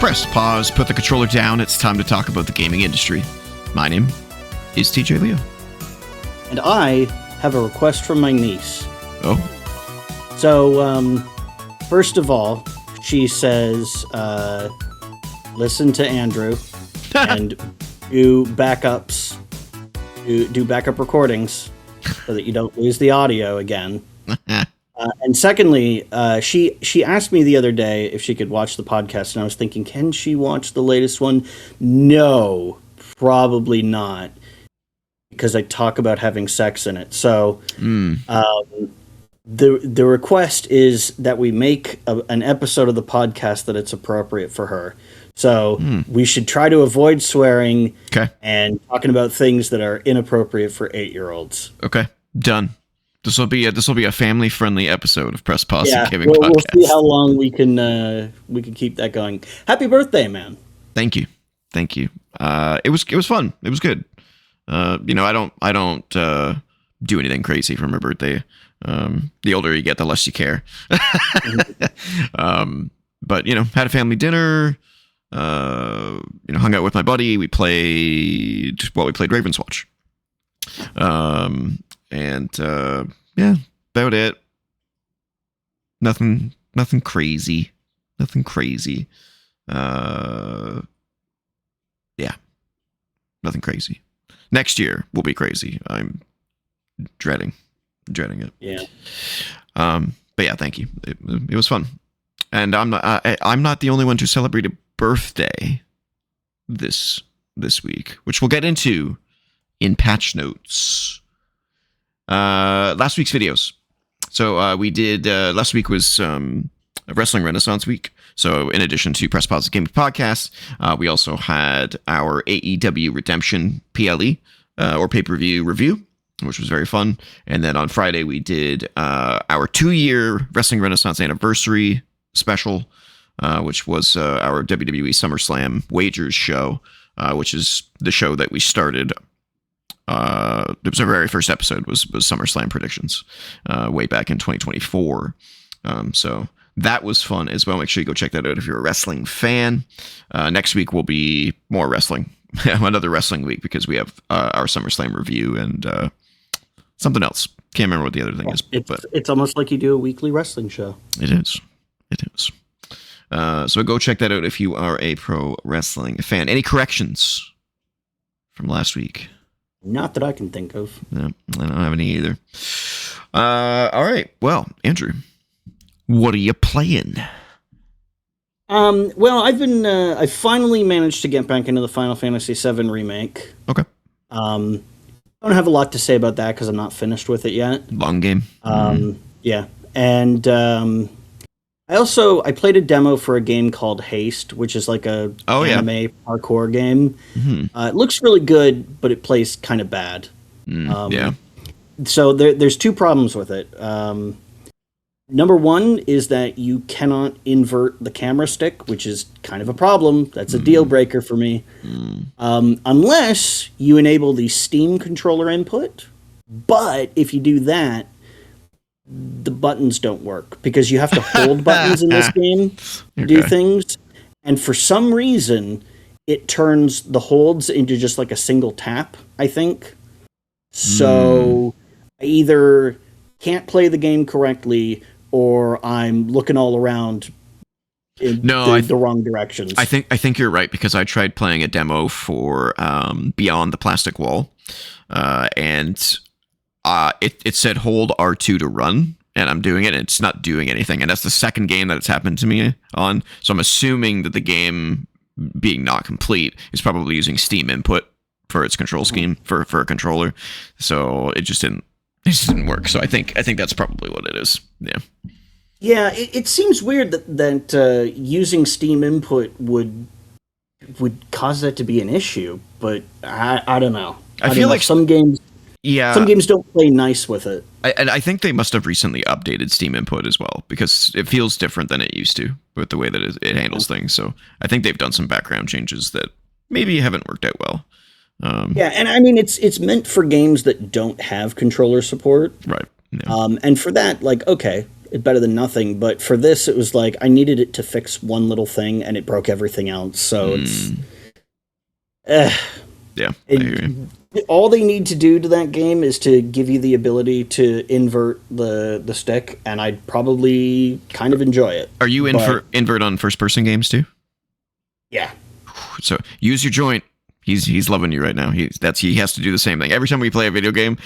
Press pause, put the controller down. It's time to talk about the gaming industry. My name is TJ Leo. And I have a request from my niece. Oh? So, first of all, she says, listen to Andrew and do backups, do backup recordings so that you don't lose the audio again. And secondly, she asked me the other day if she could watch the podcast, and I was thinking, can she watch the latest one? No, probably not, because I talk about having sex in it. So the request is that we make an episode of the podcast that it's appropriate for her. So we should try to avoid swearing and talking about things that are inappropriate for 8-year-olds. Okay, done. This will be a family-friendly episode of Press Pause and Gaming Podcast. We'll see how long we can keep that going. Happy birthday, man! Thank you. It was fun. It was good. I don't do anything crazy for my birthday. The older you get, the less you care. But had a family dinner. Hung out with my buddy. We played Ravenswatch. About it. Nothing crazy. Nothing crazy. Nothing crazy. Next year will be crazy. I'm dreading it. Yeah. But yeah, thank you. It was fun. And I'm not the only one to celebrate a birthday this week, which we'll get into in patch notes. Last week's videos. So we did last week was Wrestling Renaissance Week. So in addition to Press Pause Gaming Podcast, we also had our AEW Redemption PLE or pay-per-view review, which was very fun. And then on Friday we did our 2-year Wrestling Renaissance anniversary special, which was our WWE SummerSlam Wagers show, which is the show that we started. It was our very first episode was SummerSlam predictions way back in 2024. So that was fun as well. Make sure you go check that out if you're a wrestling fan. Next week will be more wrestling, another wrestling week, because we have our SummerSlam review and something else. Can't remember what the other thing is. It's almost like you do a weekly wrestling show. It is. So go check that out if you are a pro wrestling fan. Any corrections from last week? Not that I can think of. No, I don't have any either. All right. Well, Andrew, what are you playing? Well, I finally managed to get back into the Final Fantasy VII Remake. Okay. I don't have a lot to say about that because I'm not finished with it yet. Long game. Yeah. And I played a demo for a game called Haste, which is like a anime parkour game. Mm-hmm. It looks really good, but it plays kind of bad. So there's two problems with it. Number one is that you cannot invert the camera stick, which is kind of a problem. That's a deal breaker for me. Unless you enable the Steam controller input. But if you do that, the buttons don't work because you have to hold buttons in this game to do things. And for some reason, it turns the holds into just like a single tap, I think. So I either can't play the game correctly or I'm looking all around in the wrong directions. I think you're right, because I tried playing a demo for Beyond the Plastic Wall, and it said hold R2 to run, and I'm doing it, and it's not doing anything. And that's the second game that it's happened to me on. So I'm assuming that the game, being not complete, is probably using Steam input for its control scheme for a controller. So it just didn't work. So I think that's probably what it is. Yeah. Yeah, it seems weird that using Steam input would cause that to be an issue, but I don't know. I feel like some games don't play nice with it. I think they must have recently updated Steam input as well, because it feels different than it used to with the way that it handles things. So I think they've done some background changes that maybe haven't worked out well. And I mean, it's meant for games that don't have controller support. Right. Yeah. And for that, like, okay, it's better than nothing. But for this, it was like I needed it to fix one little thing, and it broke everything else. So it's yeah. I hear you. all they need to do to that game is to give you the ability to invert the stick, and I'd probably kind of enjoy it. Are you invert on first person games too? Yeah. So use your joint. He's loving you right now. He has to do the same thing every time we play a video game.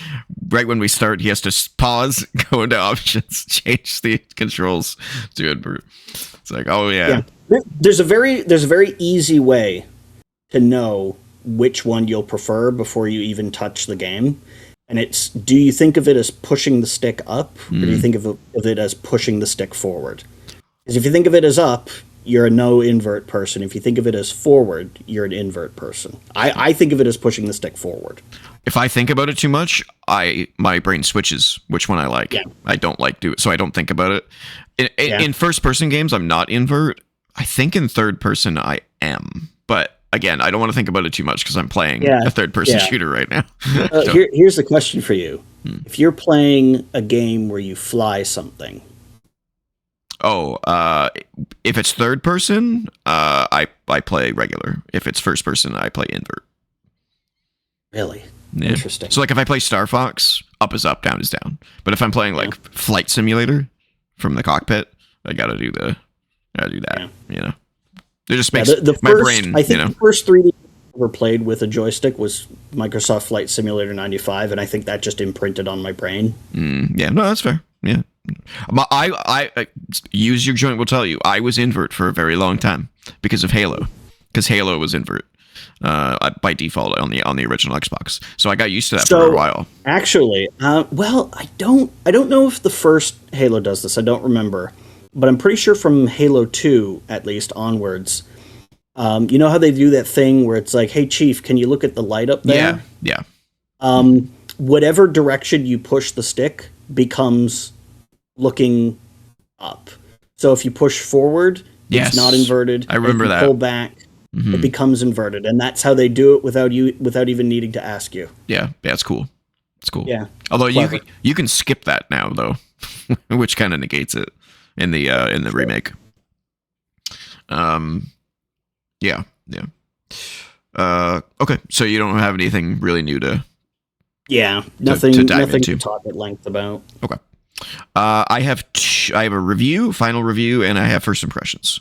Right when we start, he has to pause, go into options, change the controls to invert. It's like, oh yeah. There's a very easy way to know which one you'll prefer before you even touch the game, and it's, do you think of it as pushing the stick up, or do you think of it as pushing the stick forward? Because if you think of it as up, you're a no invert person. If you think of it as forward, you're an invert person. I think of it as pushing the stick forward. If I think about it too much, my brain switches which one I like. Yeah. I don't like do it, so I don't think about it. In first person games, I'm not invert. I think in third person I am, but again, I don't want to think about it too much because I'm playing a third person shooter right now. Here's the question for you: if you're playing a game where you fly something. Oh, if it's third person, I play regular. If it's first person, I play invert. Really? Yeah. Interesting. So like if I play Star Fox, up is up, down is down. But if I'm playing like Flight Simulator from the cockpit, I gotta do that. Yeah. You know, it just makes my brain. I think the first 3D I ever played with a joystick was Microsoft Flight Simulator 95, and I think that just imprinted on my brain. Yeah, no, that's fair. Yeah. I use your joint will tell you I was invert for a very long time because of Halo, because Halo was invert by default on the original Xbox. So I got used to that for a while. Actually, well, I don't know if the first Halo does this. I don't remember, but I'm pretty sure from Halo 2 at least onwards. You know how they do that thing where it's like, "Hey, Chief, can you look at the light up there?" Yeah. Whatever direction you push the stick becomes looking up. So if you push forward, it's not inverted. I remember that. Pull back, it becomes inverted, and that's how they do it without even needing to ask you. Yeah, it's cool. It's cool. Yeah. Although you can skip that now though, which kind of negates it in the remake. Yeah. Okay, so you don't have anything really new to. Yeah, nothing into. to talk at length about. Okay. I have a review, final review, and I have first impressions.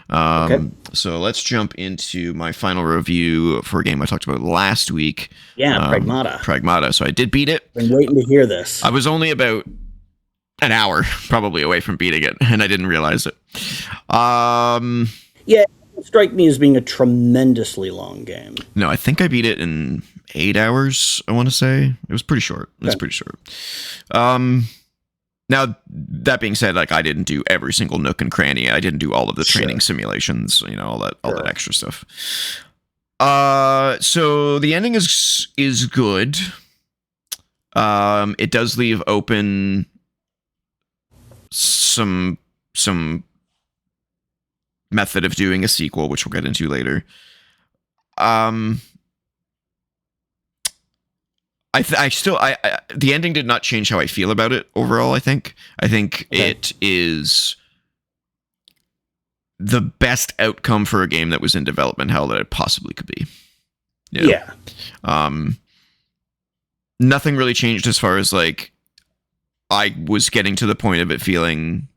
So let's jump into my final review for a game I talked about last week. Yeah, Pragmata. Pragmata. So I did beat it. Been waiting to hear this. I was only about an hour probably away from beating it, and I didn't realize it. Yeah, it strike me as being a tremendously long game. No, I think I beat it in 8 hours, I want to say. It was pretty short. It's pretty short. Now, that being said, like I didn't do every single nook and cranny. I didn't do all of the training simulations, all that extra stuff. So the ending is good. It does leave open some method of doing a sequel, which we'll get into later. The ending did not change how I feel about it overall. I think it is the best outcome for a game that was in development hell that it possibly could be. Yeah. Nothing really changed as far as like I was getting to the point of it feeling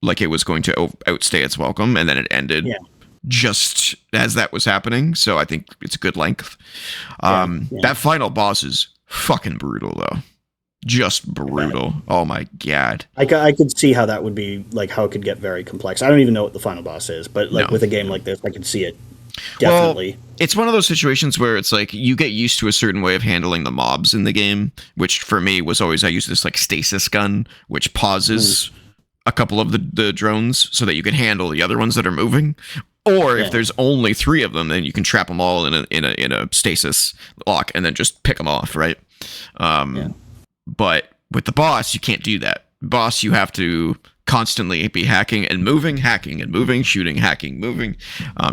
like it was going to outstay its welcome, and then it ended. Yeah. Just as that was happening, so I think it's a good length. That final boss is fucking brutal, though. Just brutal. Oh my god. I could see how that would be, like, how it could get very complex. I don't even know what the final boss is, but with a game like this, I could see it definitely. Well, it's one of those situations where it's like you get used to a certain way of handling the mobs in the game, which for me was always I used this like stasis gun, which pauses a couple of the drones so that you can handle the other ones that are moving. Or if there's only 3 of them, then you can trap them all in a stasis lock and then just pick them off, right? But with the boss, you can't do that. Boss, you have to constantly be hacking and moving, shooting, hacking, moving.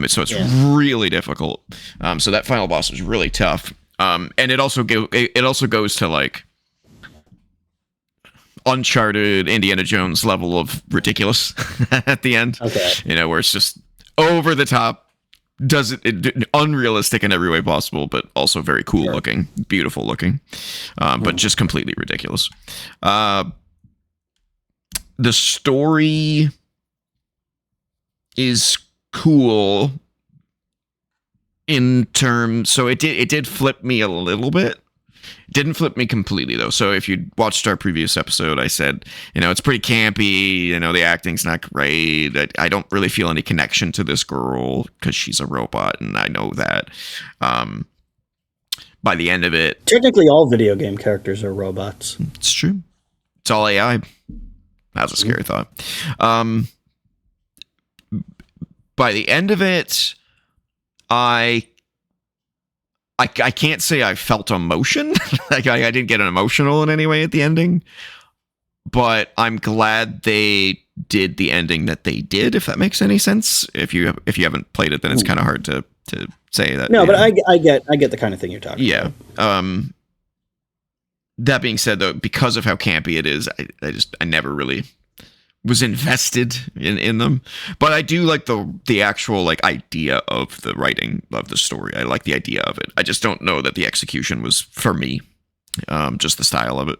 So it's really difficult. So that final boss is really tough. And it also goes to like Uncharted, Indiana Jones level of ridiculous at the end. Okay. You know, where it's just over the top, does it unrealistic in every way possible, but also very cool looking, beautiful looking, but just completely ridiculous. The story is cool in terms, so it did flip me a little bit. Didn't flip me completely though. So if you watched our previous episode, I said, you know, it's pretty campy. You know, the acting's not great. I don't really feel any connection to this girl because she's a robot, and I know that. By the end of it, technically, all video game characters are robots. It's true. It's all AI. That's a scary thought. By the end of it, I can't say I felt emotion. Like I didn't get emotional in any way at the ending, but I'm glad they did the ending that they did. If that makes any sense. If you haven't played it, then it's kind of hard to say that. No, but I get the kind of thing you're talking about. Yeah. That being said, though, because of how campy it is, I never really was invested in them, but I do like the actual like idea of the writing of the story. I like the idea of it. I just don't know that the execution was for me, just the style of it.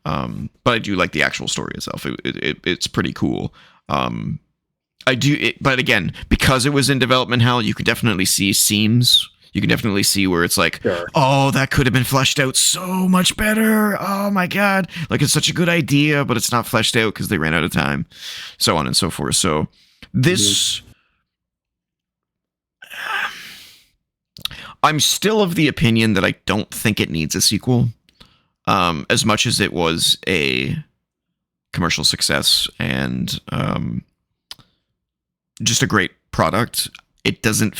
But I do like the actual story itself. It's pretty cool. I do, but again, because it was in development hell, you could definitely see seams. You can definitely see where it's like, oh, that could have been fleshed out so much better. Oh my God. Like it's such a good idea, but it's not fleshed out because they ran out of time, so on and so forth. So this, I'm still of the opinion that I don't think it needs a sequel. As much as it was a commercial success and just a great product, it doesn't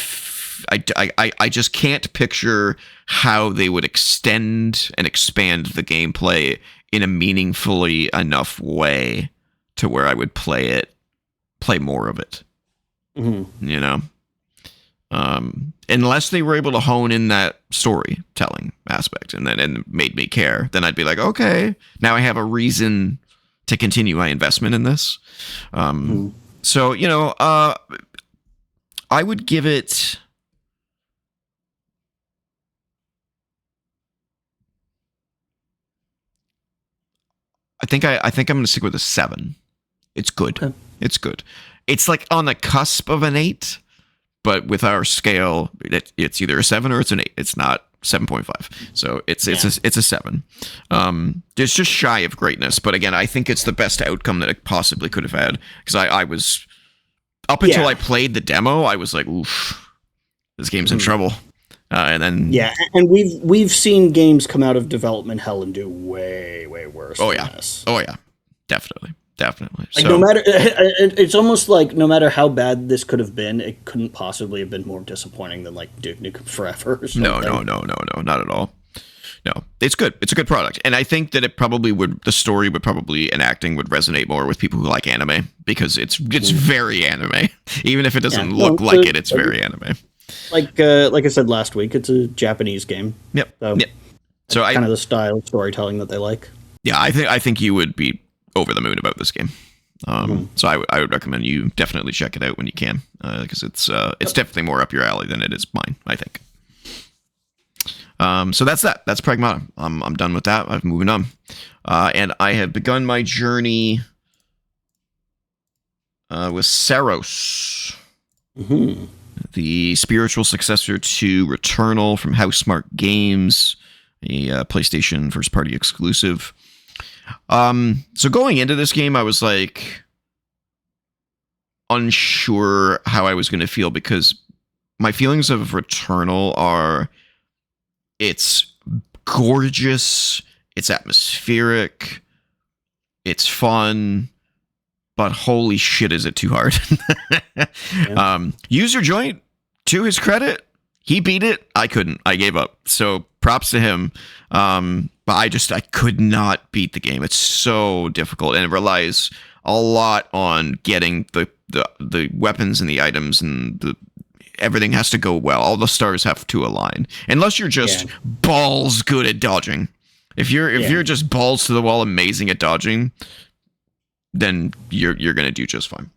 I just can't picture how they would extend and expand the gameplay in a meaningfully enough way to where I would play more of it. Mm-hmm. You know, unless they were able to hone in that storytelling aspect and made me care, then I'd be like, okay, now I have a reason to continue my investment in this. So, you know, I would give it. I think I'm going to stick with a 7. It's good. Okay. It's good. It's like on the cusp of an 8, but with our scale, it's either a 7 or it's an 8. It's not 7.5. So it's a 7. It's just shy of greatness, but again, I think it's the best outcome that it possibly could have had, because I was up until I played the demo, I was like, oof, this game's in trouble. And then and we've seen games come out of development hell and do way worse. Oh yeah, definitely. Like so, no matter, it's almost like no matter how bad this could have been, it couldn't possibly have been more disappointing than like Duke Nukem Forever or something. No, not at all. No, it's good. It's a good product, and I think that the story would probably, and acting would resonate more with people who like anime, because it's very anime, even if it doesn't look like it. It's very anime. Like I said last week, it's a Japanese game. Yep. So kind of the style of storytelling that they like. Yeah, I think you would be over the moon about this game. So I would recommend you definitely check it out when you can, because it's definitely more up your alley than it is mine, I think. So that's that. That's Pragmata. I'm done with that. I'm moving on, and I have begun my journey with Saros. Mm-hmm. The spiritual successor to Returnal from Housemarque Games, a PlayStation first-party exclusive. So going into this game, I was like unsure how I was going to feel, because my feelings of Returnal are, it's gorgeous, it's atmospheric, it's fun, but holy shit, is it too hard. User Joint, to his credit, he beat it. I couldn't. I gave up. So props to him. But I could not beat the game. It's so difficult, and it relies a lot on getting the weapons and the items, and everything has to go well. All the stars have to align. Unless you're just balls good at dodging, If you're just balls to the wall, amazing at dodging, then you're gonna do just fine.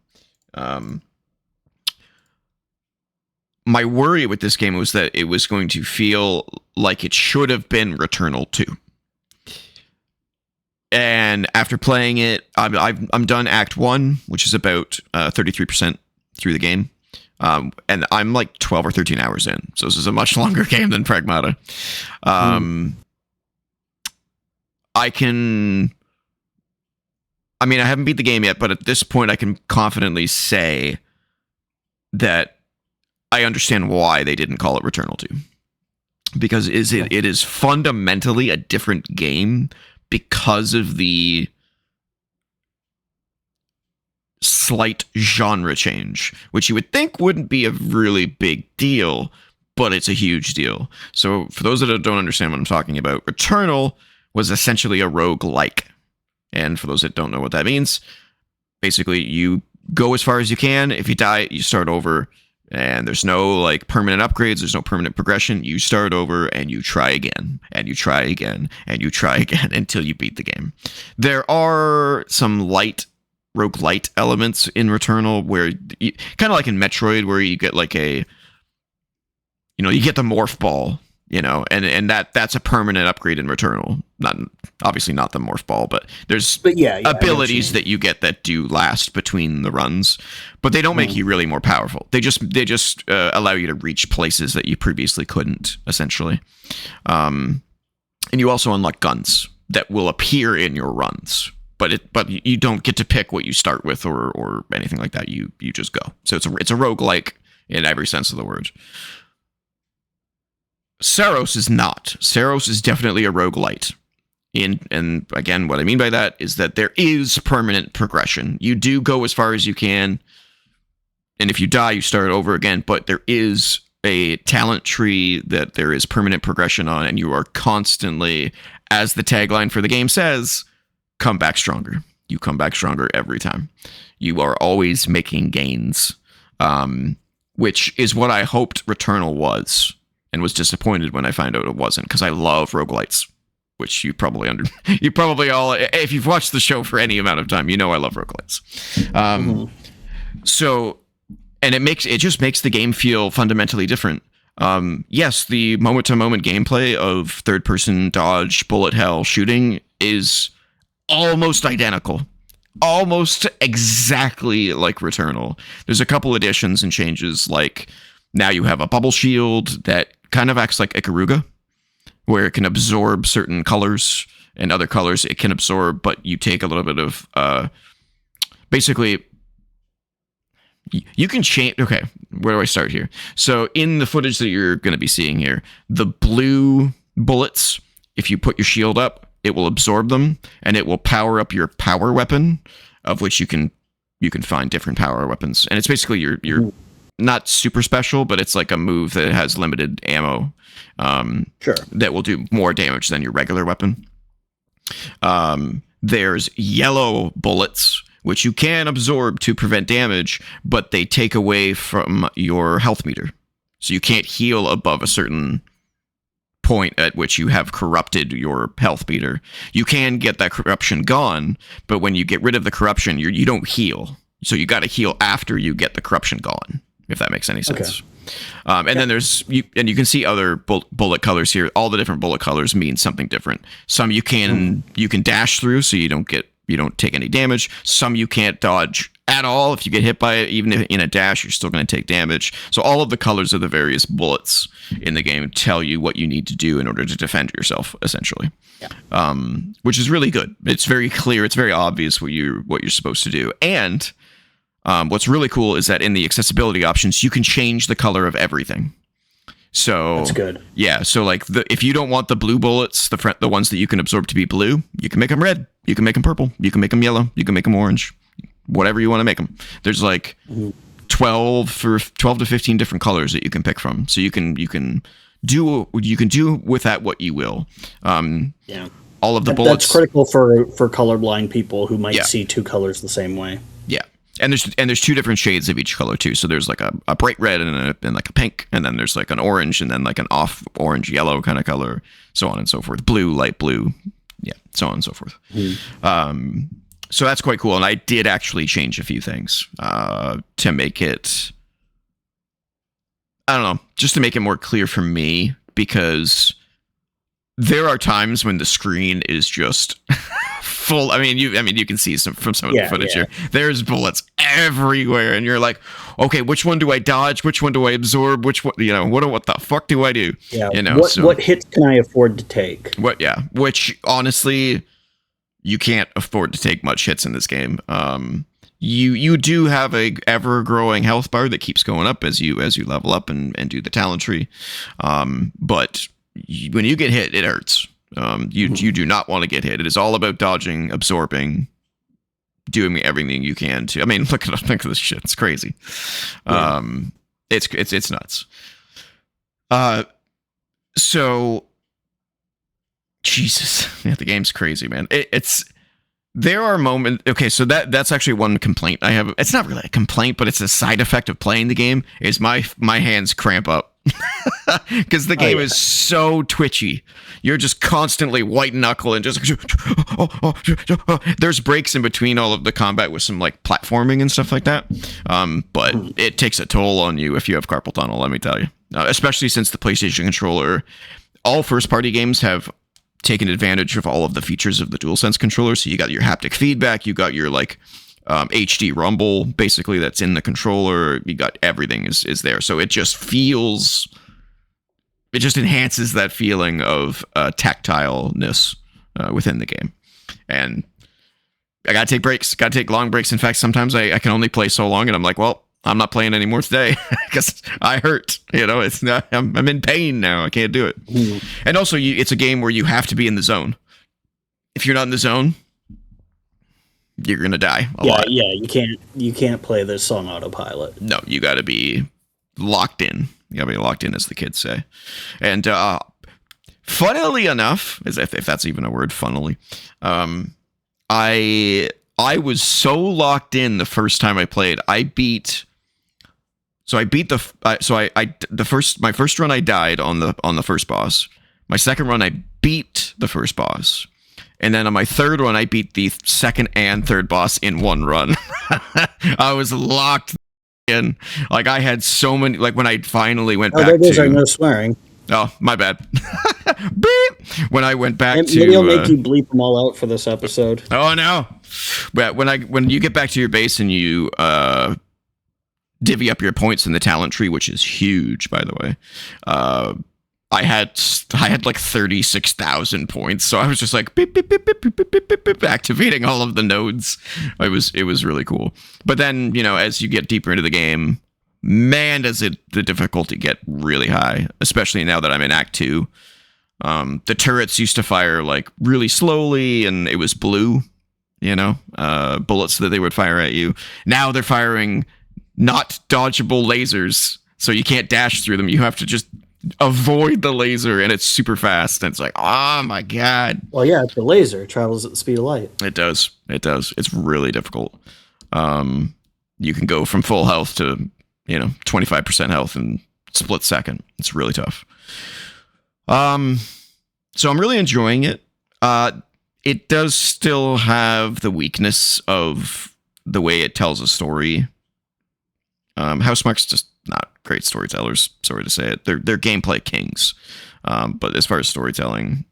My worry with this game was that it was going to feel like it should have been Returnal 2. And after playing it, I'm done Act 1, which is about 33% through the game. And I'm like 12 or 13 hours in. So this is a much longer game than Pragmata. I haven't beat the game yet, but at this point I can confidently say that I understand why they didn't call it Returnal 2. Because it is fundamentally a different game because of the slight genre change, which you would think wouldn't be a really big deal, but it's a huge deal. So for those that don't understand what I'm talking about, Returnal was essentially a roguelike. And for those that don't know what that means, basically you go as far as you can. If you die, you start over. And there's no like permanent upgrades. There's no permanent progression. You start over and you try again and you try again and you try again until you beat the game. There are some roguelite elements in Returnal where kind of like in Metroid where you get like you get the morph ball, and that's a permanent upgrade in Returnal. Obviously not the morph ball, but there's abilities that you get that do last between the runs, but they don't make you really more powerful. They just allow you to reach places that you previously couldn't, essentially. And you also unlock guns that will appear in your runs, but you don't get to pick what you start with or anything like that. You just go. So it's a roguelike in every sense of the word. Saros is not. Saros is definitely a roguelite. And again, what I mean by that is that there is permanent progression. You do go as far as you can, and if you die, you start over again, but there is a talent tree that there is permanent progression on, and you are constantly, as the tagline for the game says, come back stronger. You come back stronger every time. You are always making gains, which is what I hoped Returnal was. And was disappointed when I found out it wasn't, because I love roguelites, which you probably all, if you've watched the show for any amount of time, I love roguelites. So, and it just makes the game feel fundamentally different. Yes, the moment-to-moment gameplay of third-person dodge, bullet hell shooting is almost identical. Almost exactly like Returnal. There's a couple additions and changes, like now you have a bubble shield that kind of acts like Ikaruga, where it can absorb certain colors and other colors it can absorb, but you take a little bit of basically you can change. Okay, where do I start here? So in the footage that you're going to be seeing here, the blue bullets, if you put your shield up, it will absorb them and it will power up your power weapon, of which you can find different power weapons, and it's basically your not super special, but it's like a move that has limited ammo. That will do more damage than your regular weapon. There's yellow bullets, which you can absorb to prevent damage, but they take away from your health meter. So you can't heal above a certain point at which you have corrupted your health meter. You can get that corruption gone, but when you get rid of the corruption, you don't heal. So you got to heal after you get the corruption gone, if that makes any sense. Okay. And then there's you can see other bullet colors here. All the different bullet colors mean something different. Some you can dash through, so you don't take any damage. Some you can't dodge at all. If you get hit by it, even if in a dash, you're still going to take damage. So all of the colors of the various bullets in the game tell you what you need to do in order to defend yourself, essentially. Yeah. Which is really good. It's very clear. It's very obvious what you're supposed to do. And what's really cool is that in the accessibility options, you can change the color of everything. So that's good. Yeah. So like if you don't want the blue bullets, the ones that you can absorb to be blue, you can make them red. You can make them purple. You can make them yellow. You can make them orange. Whatever you want to make them. There's like 12 to 15 different colors that you can pick from. So you can do with that what you will. Yeah. All of the bullets. That's critical for colorblind people who might see two colors the same way. Yeah. there's two different shades of each color too. So there's like a bright red and like a pink, and then there's like an orange, and then like an off orange yellow kind of color, so on and so forth. Blue, light blue, yeah, so on and so forth. So that's quite cool. And I did actually change a few things to make it, I don't know, just to make it more clear for me, because there are times when the screen is just full. I mean, you can see some of the footage here. There's bullets everywhere, and you're like, okay, which one do I dodge? Which one do I absorb? Which one, what the fuck do I do? Yeah. What hits can I afford to take? Which honestly, you can't afford to take much hits in this game. You do have a ever growing health bar that keeps going up as you level up and do the talent tree. But when you get hit, it hurts. You do not want to get hit. It is all about dodging, absorbing, doing everything you can to. I mean, look at this shit. It's crazy. It's nuts. So Jesus, yeah, the game's crazy, man. There are moments. Okay, so that's actually one complaint I have. It's not really a complaint, but it's a side effect of playing the game. Is my hands cramp up because the game is so twitchy. You're just constantly white knuckle and just. There's breaks in between all of the combat with some like platforming and stuff like that. But it takes a toll on you if you have carpal tunnel. Let me tell you, especially since the PlayStation controller, all first-party games have taken advantage of all of the features of the DualSense controller. So you got your haptic feedback, you got your like HD rumble, basically, that's in the controller. You got everything is there. So it just enhances that feeling of tactileness within the game. And I gotta take breaks, gotta take long breaks. In fact, sometimes I can only play so long, and I'm like, well, I'm not playing anymore today because I hurt. It's not. I'm in pain now. I can't do it. And also, it's a game where you have to be in the zone. If you're not in the zone, you're gonna die a lot. Yeah, you can't play this song autopilot. No, you got to be locked in. You got to be locked in, as the kids say. And funnily enough, as if that's even a word, funnily, I was so locked in the first time I played. My first run I died on the first boss. My second run I beat the first boss, and then on my third run I beat the second and third boss in one run. I was locked in. Like I had so many. Like when I finally went back those are no swearing. Oh, my bad. Beep. When I went back to, maybe I'll make you bleep them all out for this episode. Oh no! But when you get back to your base and you divvy up your points in the talent tree, which is huge, by the way. I had like 36,000 points, so I was just like beep, beep, beep, beep, beep, beep, beep, beep, activating all of the nodes. It was really cool. But then, as you get deeper into the game, man, does the difficulty get really high, especially now that I'm in Act 2. The turrets used to fire like really slowly, and it was blue, bullets that they would fire at you. Now they're firing not dodgeable lasers, so you can't dash through them. You have to just avoid the laser, and it's super fast. And it's like, oh my god. Well, yeah, it's a laser. It travels at the speed of light. It does. It's really difficult. You can go from full health to 25% health in split second. It's really tough. So I'm really enjoying it. It does still have the weakness of the way it tells a story. Housemarque's just not great storytellers. Sorry to say it. They're gameplay kings. But as far as storytelling,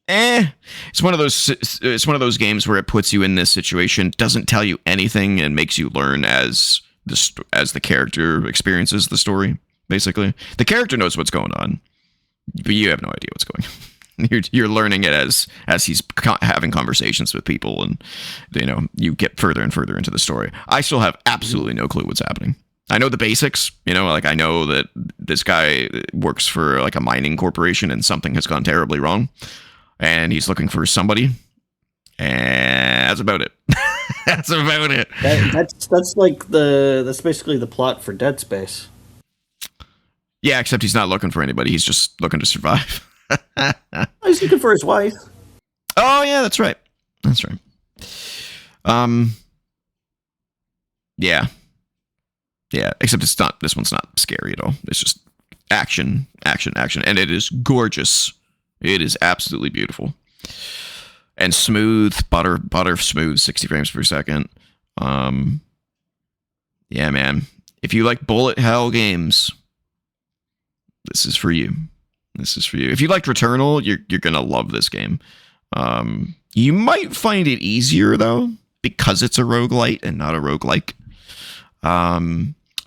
it's one of those games where it puts you in this situation, doesn't tell you anything, and makes you learn as the character experiences the story. Basically, the character knows what's going on, but you have no idea what's going on. You're learning it as he's having conversations with people, and you get further and further into the story. I still have absolutely no clue what's happening. I know the basics, like I know that this guy works for like a mining corporation and something has gone terribly wrong, and he's looking for somebody, and that's about it. That's about it. That's basically the plot for Dead Space. Yeah, except he's not looking for anybody. He's just looking to survive. He's looking for his wife. Oh yeah, that's right. Yeah. Yeah. Except it's not. This one's not scary at all. It's just action, action, action, and it is gorgeous. It is absolutely beautiful and smooth, butter smooth, 60 frames per second. Yeah, man. If you like bullet hell games, this is for you. This is for you. If you liked Returnal, you're gonna love this game. You might find it easier though, because it's a roguelite and not a roguelike.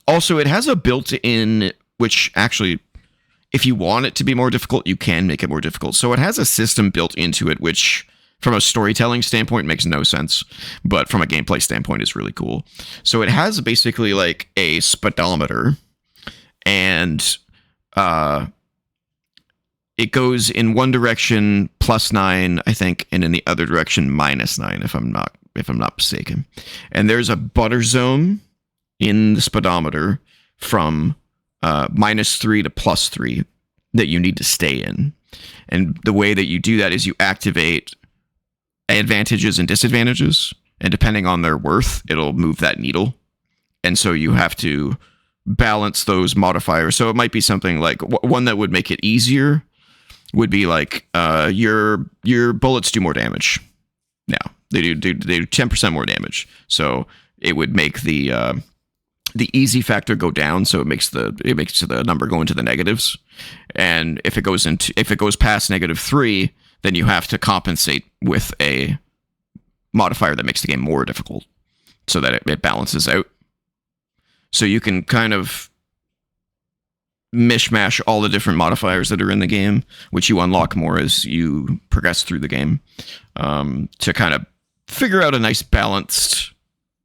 Also, it has a built-in, which actually, if you want it to be more difficult, you can make it more difficult. So it has a system built into it, which from a storytelling standpoint makes no sense, but from a gameplay standpoint is really cool. So it has basically like a speedometer, and it goes in one direction +9, I think, and in the other direction -9, if I'm not mistaken. And there's a butter zone in the speedometer from -3 to +3 that you need to stay in. And the way that you do that is you activate advantages and disadvantages, and depending on their worth, it'll move that needle. And so you have to balance those modifiers. So it might be something like one that would make it easier would be like your bullets do more damage. Now they do 10% more damage. So it would make the easy factor go down, so it makes the number go into the negatives. And if it goes past -3, then you have to compensate with a modifier that makes the game more difficult, so that it balances out. So you can kind of mishmash all the different modifiers that are in the game, which you unlock more as you progress through the game, to kind of figure out a nice balanced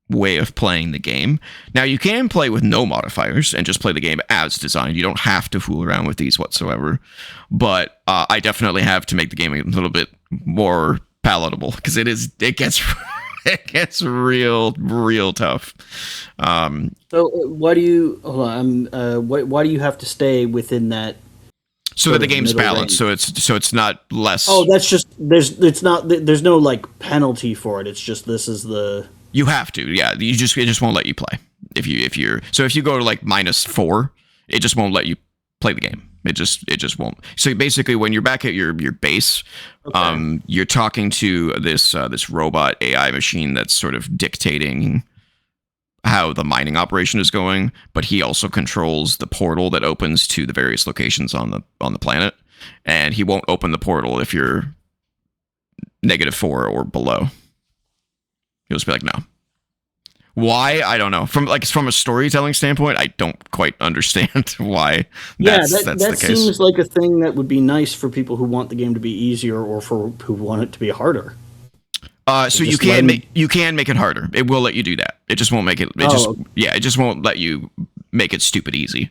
way of playing the game. Now, you can play with no modifiers and just play the game as designed. You don't have to fool around with these whatsoever. But I definitely have to make the game a little bit more palatable, because it gets real tough. So why do you why do you have to stay within that? So that the game's balanced, range? so it's not less. Oh, that's just there's no like penalty for it. It's just this is the. You have to, yeah. It just won't let you play if you go to like -4, it just won't let you play the game. It just won't. So basically, when you're back at your base, okay, you're talking to this robot AI machine that's sort of dictating how the mining operation is going, but he also controls the portal that opens to the various locations on the planet, and he won't open the portal if you're -4 or below. He'll just be like, no. Why? I don't know. From a storytelling standpoint, I don't quite understand why that's the case. That seems like a thing that would be nice for people who want the game to be easier, or for who want it to be harder. So you can make it harder. It will let you do that. It just won't make it. It just won't let you make it stupid easy.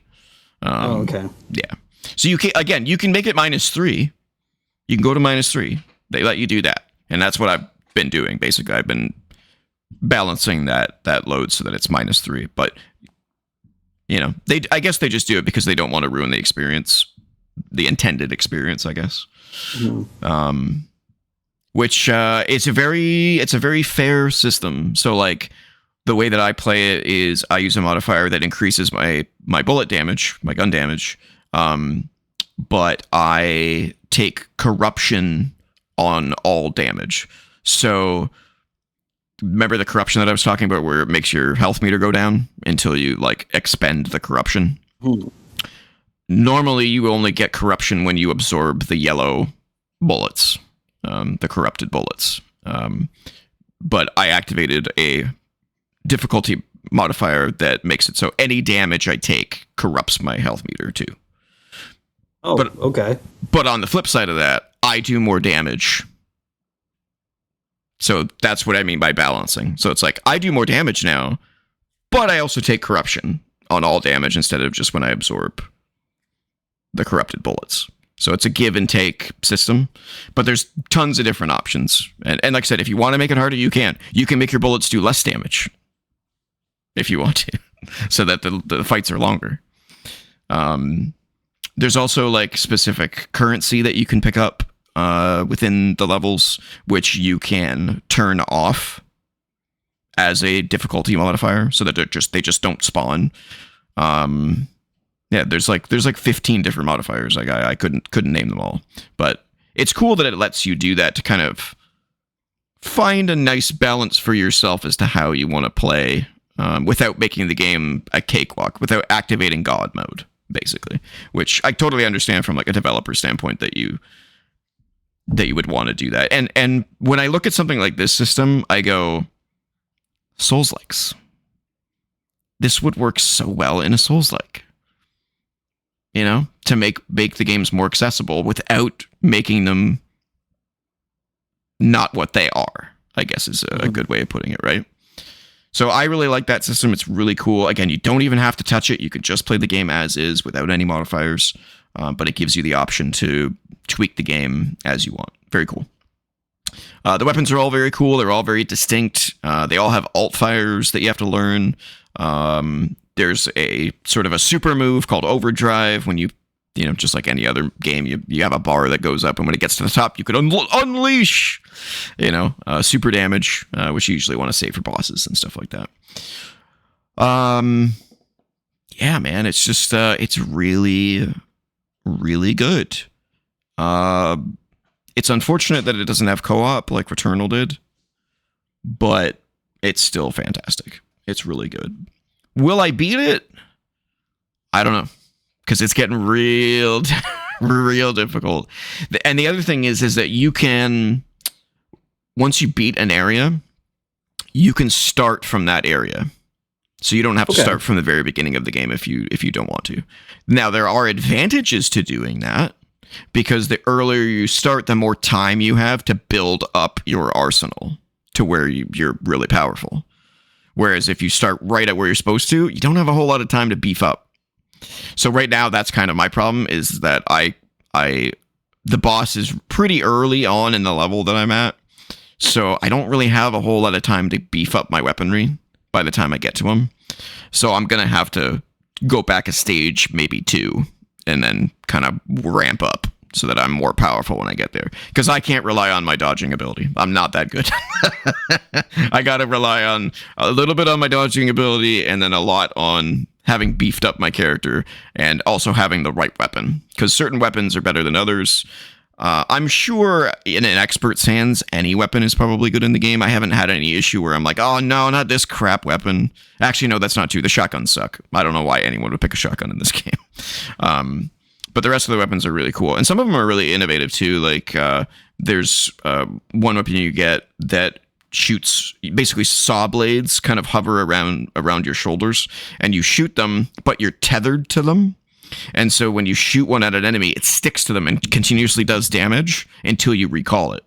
Okay. Yeah. So you can make it -3. You can go to -3. They let you do that, and that's what I've been doing. Basically, I've been balancing that load so that it's -3, but I guess they just do it because they don't want to ruin the experience, the intended experience, I guess. Mm-hmm. Which it's a very fair system. So like the way that I play it is I use a modifier that increases my bullet damage, my gun damage, but I take corruption on all damage. So remember the corruption that I was talking about, where it makes your health meter go down until you like expend the corruption? Normally you only get corruption when you absorb the yellow bullets, the corrupted bullets. But I activated a difficulty modifier that makes it so any damage I take corrupts my health meter too. Oh, okay. But on the flip side of that, I do more damage. So that's what I mean by balancing. So it's like, I do more damage now, but I also take corruption on all damage instead of just when I absorb the corrupted bullets. So it's a give and take system, but there's tons of different options. And like I said, if you want to make it harder, you can. You can make your bullets do less damage if you want to, so that the fights are longer. There's also like specific currency that you can pick up within the levels, which you can turn off as a difficulty modifier, so that they just don't spawn. Yeah, there's like 15 different modifiers. Like I couldn't name them all, but it's cool that it lets you do that to kind of find a nice balance for yourself as to how you want to play, without making the game a cakewalk, without activating God mode, basically. Which I totally understand from like a developer standpoint that you would want to do that. And when I look at something like this system, I go, Souls-likes. This would work so well in a Souls-like. You know, to make the games more accessible without making them not what they are, I guess is a good way of putting it, right? So I really like that system. It's really cool. Again, you don't even have to touch it. You can just play the game as is without any modifiers, but it gives you the option to tweak the game as you want. Very cool. The weapons are all very cool. They're all very distinct. They all have alt fires that you have to learn. There's a sort of a super move called Overdrive. When you know, just like any other game, you have a bar that goes up, and when it gets to the top, you could unleash, you know, super damage, which you usually want to save for bosses and stuff like that. Yeah, man, it's just, it's really, really good. It's unfortunate that it doesn't have co-op like Returnal did, but it's still fantastic. It's really good. Will I beat it? I don't know, because it's getting real difficult. And the other thing is that you can, once you beat an area, you can start from that area. So you don't have to start from the very beginning of the game if you don't want to. Now, there are advantages to doing that, because the earlier you start, the more time you have to build up your arsenal to where you're really powerful. Whereas if you start right at where you're supposed to, you don't have a whole lot of time to beef up. So right now, that's kind of my problem, is that the boss is pretty early on in the level that I'm at. So I don't really have a whole lot of time to beef up my weaponry by the time I get to him. So I'm going to have to go back a stage, maybe 2, and then kind of ramp up so that I'm more powerful when I get there. Because I can't rely on my dodging ability. I'm not that good. I got to rely on a little bit on my dodging ability, and then a lot on having beefed up my character, and also having the right weapon. Because certain weapons are better than others. I'm sure in an expert's hands, any weapon is probably good in the game. I haven't had any issue where I'm like, oh no, not this crap weapon. Actually, no, that's not true. The shotguns suck. I don't know why anyone would pick a shotgun in this game. But the rest of the weapons are really cool. And some of them are really innovative too. Like there's one weapon you get that shoots, basically saw blades kind of hover around your shoulders, and you shoot them, but you're tethered to them. And so when you shoot one at an enemy, it sticks to them and continuously does damage until you recall it.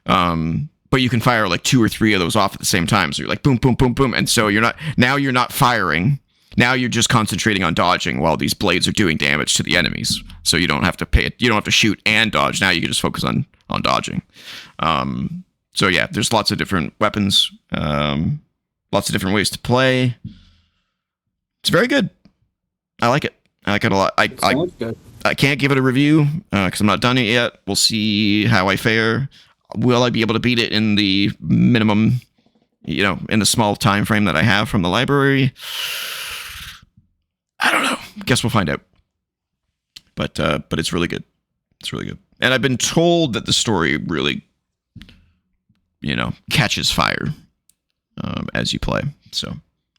But you can fire like 2 or 3 of those off at the same time. So you're like boom, boom, boom, boom. And so you're not firing. Now you're just concentrating on dodging while these blades are doing damage to the enemies. So you don't have to you don't have to shoot and dodge. Now you can just focus on dodging. So yeah, there's lots of different weapons, lots of different ways to play. It's very good. I like it. I like it a lot. I can't give it a review because I'm not done it yet. We'll see how I fare. Will I be able to beat it in the minimum, in the small time frame that I have from the library? I don't know. Guess we'll find out. But it's really good. It's really good. And I've been told that the story really, catches fire as you play. So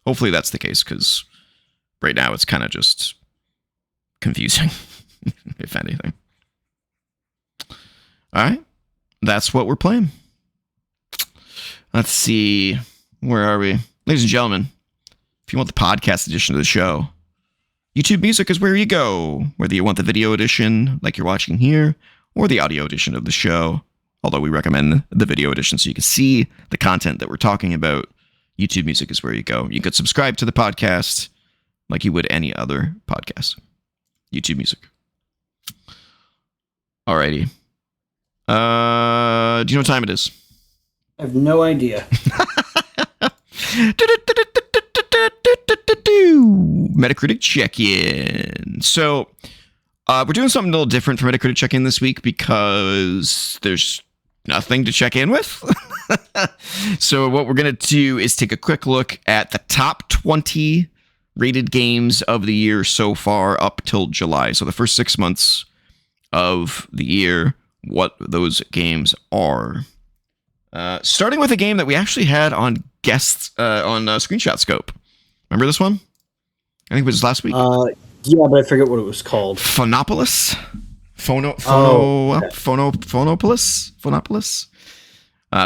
hopefully that's the case, because right now it's kind of just confusing, if anything. All right. That's what we're playing. Let's see. Where are we? Ladies and gentlemen, if you want the podcast edition of the show, YouTube Music is where you go. Whether you want the video edition, like you're watching here, or the audio edition of the show, although we recommend the video edition so you can see the content that we're talking about, YouTube Music is where you go. You could subscribe to the podcast like you would any other podcast. YouTube Music. Alrighty. Do you know what time it is? I have no idea. Metacritic check-in. So, we're doing something a little different for Metacritic check-in this week because there's nothing to check in with. So what we're going to do is take a quick look at the top 20 rated games of the year so far up till July. So the first 6 months of the year, what those games are. Starting with a game that we actually had on guests on Screenshot Scope. Remember this one? I think it was last week. Yeah, but I forget what it was called. Phonopolis? Phonopolis?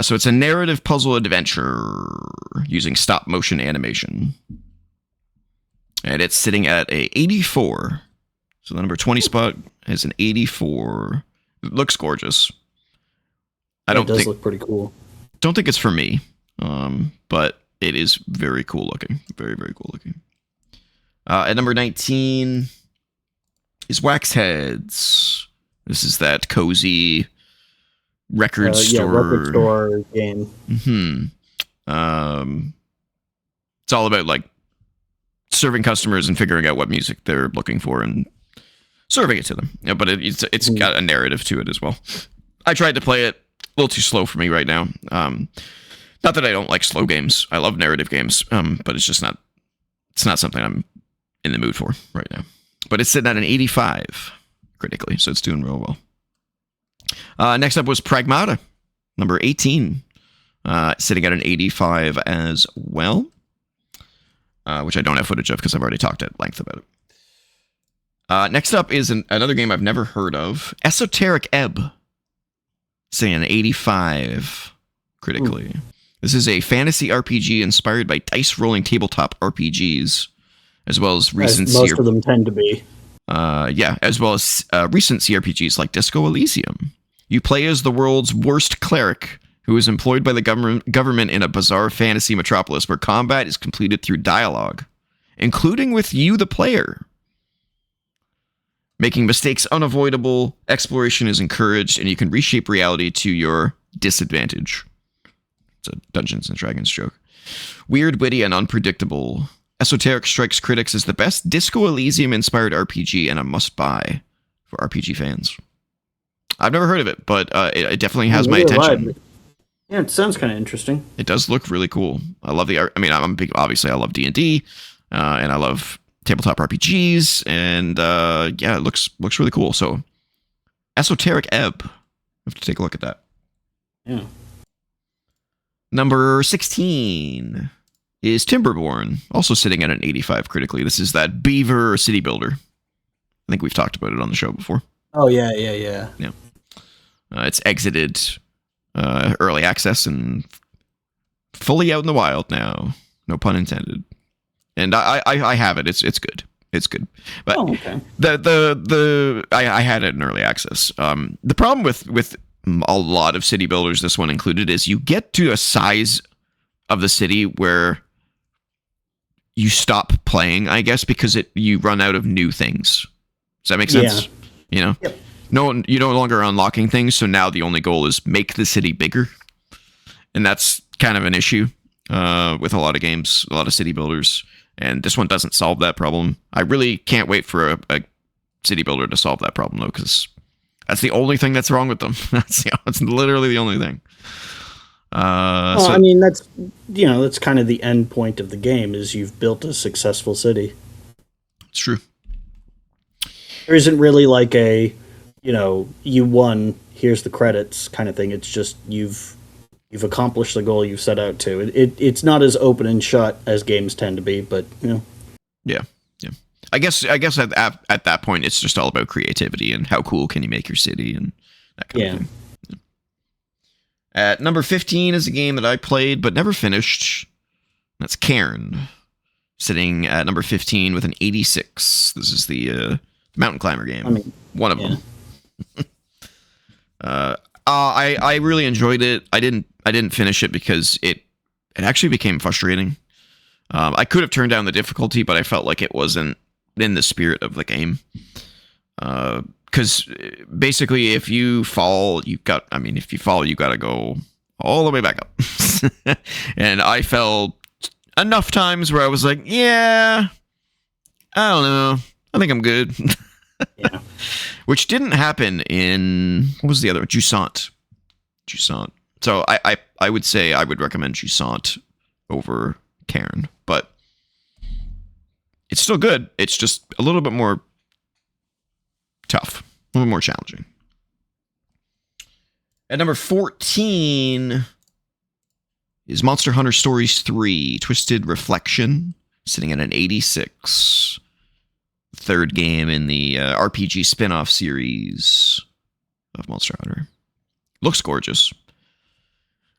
So it's a narrative puzzle adventure using stop motion animation. And it's sitting at a 84. So the number 20 spot is an 84. It looks gorgeous. It does look pretty cool. Don't think it's for me, but it is very cool looking. Very, very cool looking. At number 19 is Wax Heads. This is that cozy record store. Yeah, record store game. Mm-hmm. It's all about like serving customers and figuring out what music they're looking for and serving it to them. Yeah, but it's got a narrative to it as well. I tried to play it. A little too slow for me right now. Not that I don't like slow games. I love narrative games, but it's just not. It's not something I'm in the mood for right now. But it's sitting at an 85 critically, so it's doing real well. Next up was Pragmata, number 18, sitting at an 85 as well, which I don't have footage of because I've already talked at length about it. Next up is another game I've never heard of, Esoteric Ebb. Saying an 85 critically. Ooh. This is a fantasy RPG inspired by dice rolling tabletop RPGs, as well as recent. As most of them tend to be. As well as recent CRPGs like Disco Elysium. You play as the world's worst cleric, who is employed by the government in a bizarre fantasy metropolis where combat is completed through dialogue, including with you, the player. Making mistakes unavoidable, exploration is encouraged, and you can reshape reality to your disadvantage. It's a Dungeons and Dragons joke. Weird, witty, and unpredictable. Esoteric strikes critics as the best Disco Elysium-inspired RPG and a must-buy for RPG fans. I've never heard of it, but it definitely has my attention. Yeah, it sounds kind of interesting. It does look really cool. I love the art. I mean, obviously I love D&D, and I love tabletop RPGs, and it looks really cool. So, Esoteric Ebb. I have to take a look at that. Yeah. Number 16 is Timberborn, also sitting at an 85 critically. This is that beaver city builder. I think we've talked about it on the show before. Oh, yeah. It's exited early access and fully out in the wild now. No pun intended. And I have it. It's good. It's good. But okay. I had it in early access. The problem with a lot of city builders, this one included, is you get to a size of the city where you stop playing, I guess, because you run out of new things. Does that make sense? Yeah. You know? Yep. No, you're no longer unlocking things, so now the only goal is make the city bigger. And that's kind of an issue with a lot of games, a lot of city builders. And this one doesn't solve that problem. I really can't wait for a city builder to solve that problem, though, because that's the only thing that's wrong with them. That's literally the only thing. I mean, that's kind of the end point of the game, is you've built a successful city. It's true. There isn't really like a, you won, here's the credits kind of thing. It's just you've accomplished the goal you set out to. It's not as open and shut as games tend to be, but Yeah. I guess at that point it's just all about creativity and how cool can you make your city and that kind of thing. Yeah. At number 15 is a game that I played but never finished. That's Cairn, sitting at number 15 with an 86. This is the mountain climber game. I mean, one of them. I really enjoyed it. I didn't finish it because it actually became frustrating. I could have turned down the difficulty, but I felt like it wasn't in the spirit of the game. Because basically, if you fall, you got to go all the way back up. And I fell enough times where I was like, yeah, I don't know. I think I'm good. Which didn't happen in, what was the other one? Jusant. So I would say I would recommend Jusant over Cairn, but it's still good. It's just a little bit more tough, a little more challenging. At number 14 is Monster Hunter Stories 3, Twisted Reflection, sitting at an 86. Third game in the RPG spin-off series of Monster Hunter. Looks gorgeous.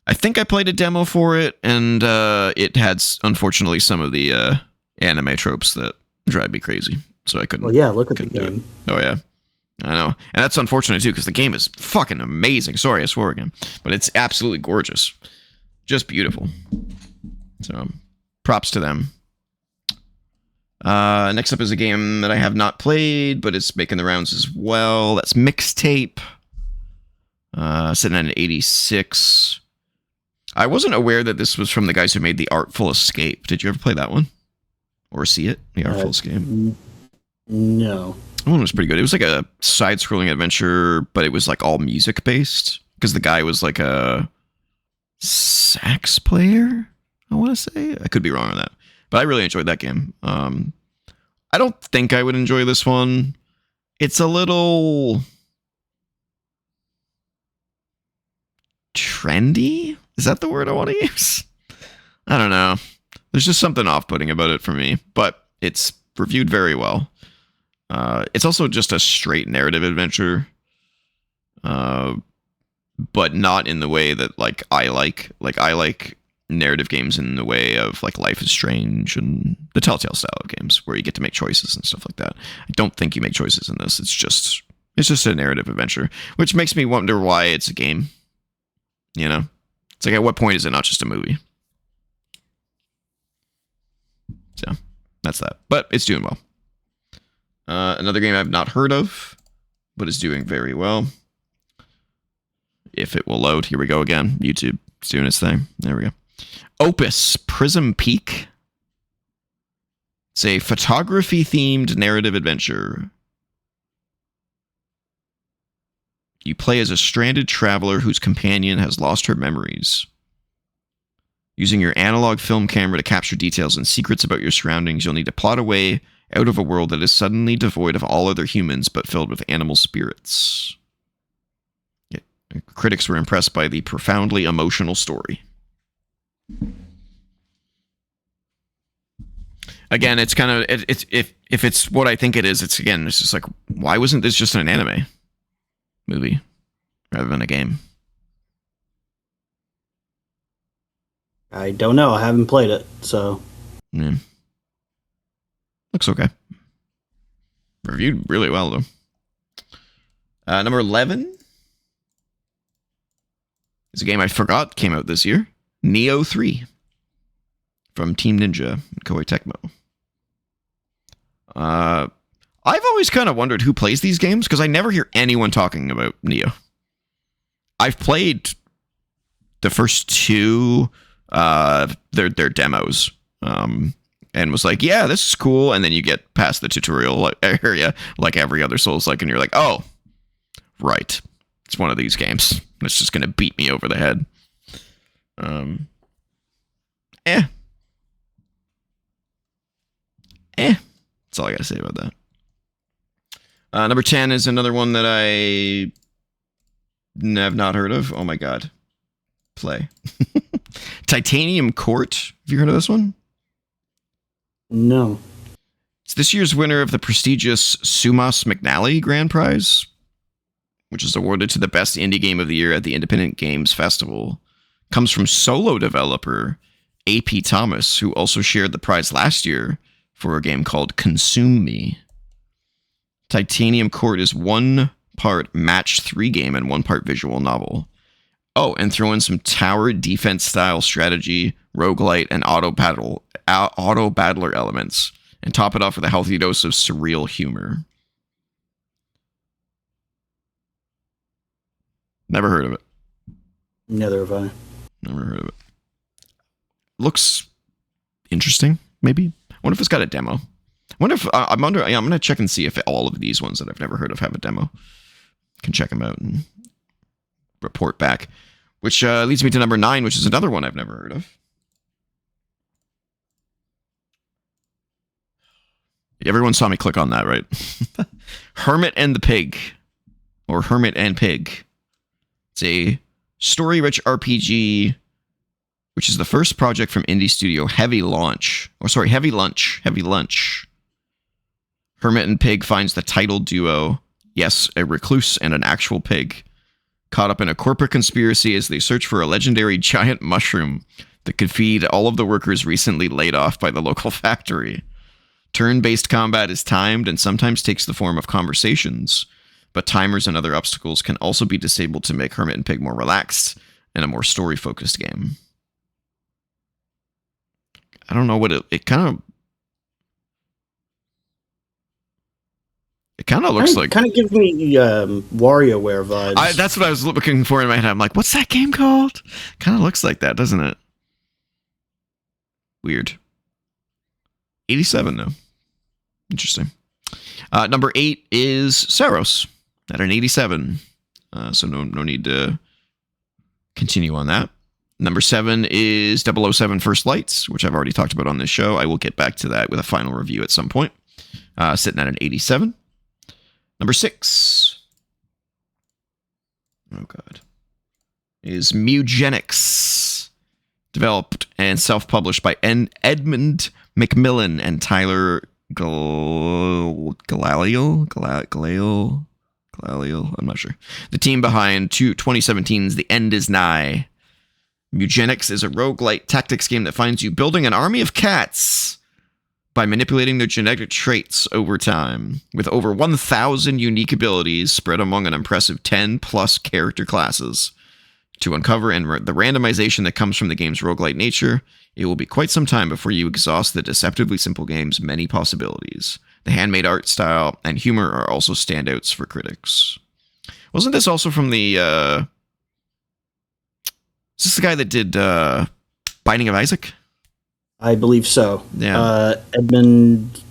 I think I played a demo for it, and it had, unfortunately, some of the anime tropes that drive me crazy. So I couldn't. Well, yeah, look at the game. Oh, yeah. I know. And that's unfortunate, too, because the game is fucking amazing. Sorry, I swore again. But it's absolutely gorgeous. Just beautiful. So, props to them. Next up is a game that I have not played, but it's making the rounds as well. That's Mixtape. Sitting at an 86. I wasn't aware that this was from the guys who made The Artful Escape. Did you ever play that one? Or see it? The Artful Escape? No. That one was pretty good. It was like a side-scrolling adventure, but it was like all music-based. Because the guy was like a sax player, I want to say. I could be wrong on that. But I really enjoyed that game. I don't think I would enjoy this one. It's a little trendy? Is that the word I want to use? I don't know. There's just something off-putting about it for me, but it's reviewed very well. It's also just a straight narrative adventure, but not in the way that I like. I like narrative games in the way of Life is Strange and the Telltale style of games where you get to make choices and stuff like that. I don't think you make choices in this. It's just a narrative adventure, which makes me wonder why it's a game. You know, it's like, at what point is it not just a movie? So that's that, but it's doing well. Another game I've not heard of, but is doing very well. If it will load, here we go again. YouTube is doing its thing. There we go. Opus Prism Peak. It's a photography-themed narrative adventure. You play as a stranded traveler whose companion has lost her memories. Using your analog film camera to capture details and secrets about your surroundings, you'll need to plot a way out of a world that is suddenly devoid of all other humans but filled with animal spirits. Yeah. Critics were impressed by the profoundly emotional story. Again, it's kind of it's if it's what I think it is, it's just like, why wasn't this just an anime movie rather than a game? I don't know. I haven't played it, so. Yeah. Looks okay. Reviewed really well, though. Number 11 is a game I forgot came out this year. Neo 3 from Team Ninja and Koei Tecmo. I've always kind of wondered who plays these games because I never hear anyone talking about Neo. I've played the first two, their demos, and was like, yeah, this is cool. And then you get past the tutorial area, like every other Souls-like, and you're like, oh, right, it's one of these games. It's just gonna beat me over the head. That's all I gotta say about that. Number 10 is another one that I have not heard of. Oh my god. Play. Titanium Court. Have you heard of this one? No. It's this year's winner of the prestigious Sumas McNally Grand Prize, which is awarded to the best indie game of the year at the Independent Games Festival. Comes from solo developer AP Thomas, who also shared the prize last year for a game called Consume Me. Titanium Court is 1 part match 3 game and 1 part visual novel. Oh, and throw in some tower defense style strategy, roguelite, and auto battler elements, and top it off with a healthy dose of surreal humor. Never heard of it. Neither have I. Never heard of it. Looks interesting, maybe. I wonder if it's got a demo. I wonder if I'm going to check and see if all of these ones that I've never heard of have a demo. Can check them out and report back. Which leads me to number 9, which is another one I've never heard of. Everyone saw me click on that, right? Hermit and the Pig. Or Hermit and Pig. It's a story-rich RPG, which is the first project from indie studio Heavy Lunch. Hermit and Pig finds the title duo, yes, a recluse and an actual pig, caught up in a corporate conspiracy as they search for a legendary giant mushroom that could feed all of the workers recently laid off by the local factory. Turn-based combat is timed and sometimes takes the form of conversations, but timers and other obstacles can also be disabled to make Hermit and Pig more relaxed and a more story-focused game. I don't know what it kind of looks like. Kind of gives me WarioWare vibes. That's what I was looking for in my head. I'm like, what's that game called? Kind of looks like that, doesn't it? Weird. 87 though. Interesting. Number 8 is Saros at an 87. So no need to continue on that. Number 7 is 007 First Lights, which I've already talked about on this show. I will get back to that with a final review at some point. Sitting at an 87. Number 6. Oh, God. Is Mugenics. Developed and self-published by Edmund McMillan and Tyler Galileo. I'm not sure. The team behind 2017's The End Is Nigh. Mugenics is a roguelite tactics game that finds you building an army of cats by manipulating their genetic traits over time, with over 1,000 unique abilities spread among an impressive 10-plus character classes. To uncover the randomization that comes from the game's roguelite nature, it will be quite some time before you exhaust the deceptively simple game's many possibilities. The handmade art style and humor are also standouts for critics. Wasn't this also from the... is this the guy that did Binding of Isaac? I believe so. Yeah. Edmund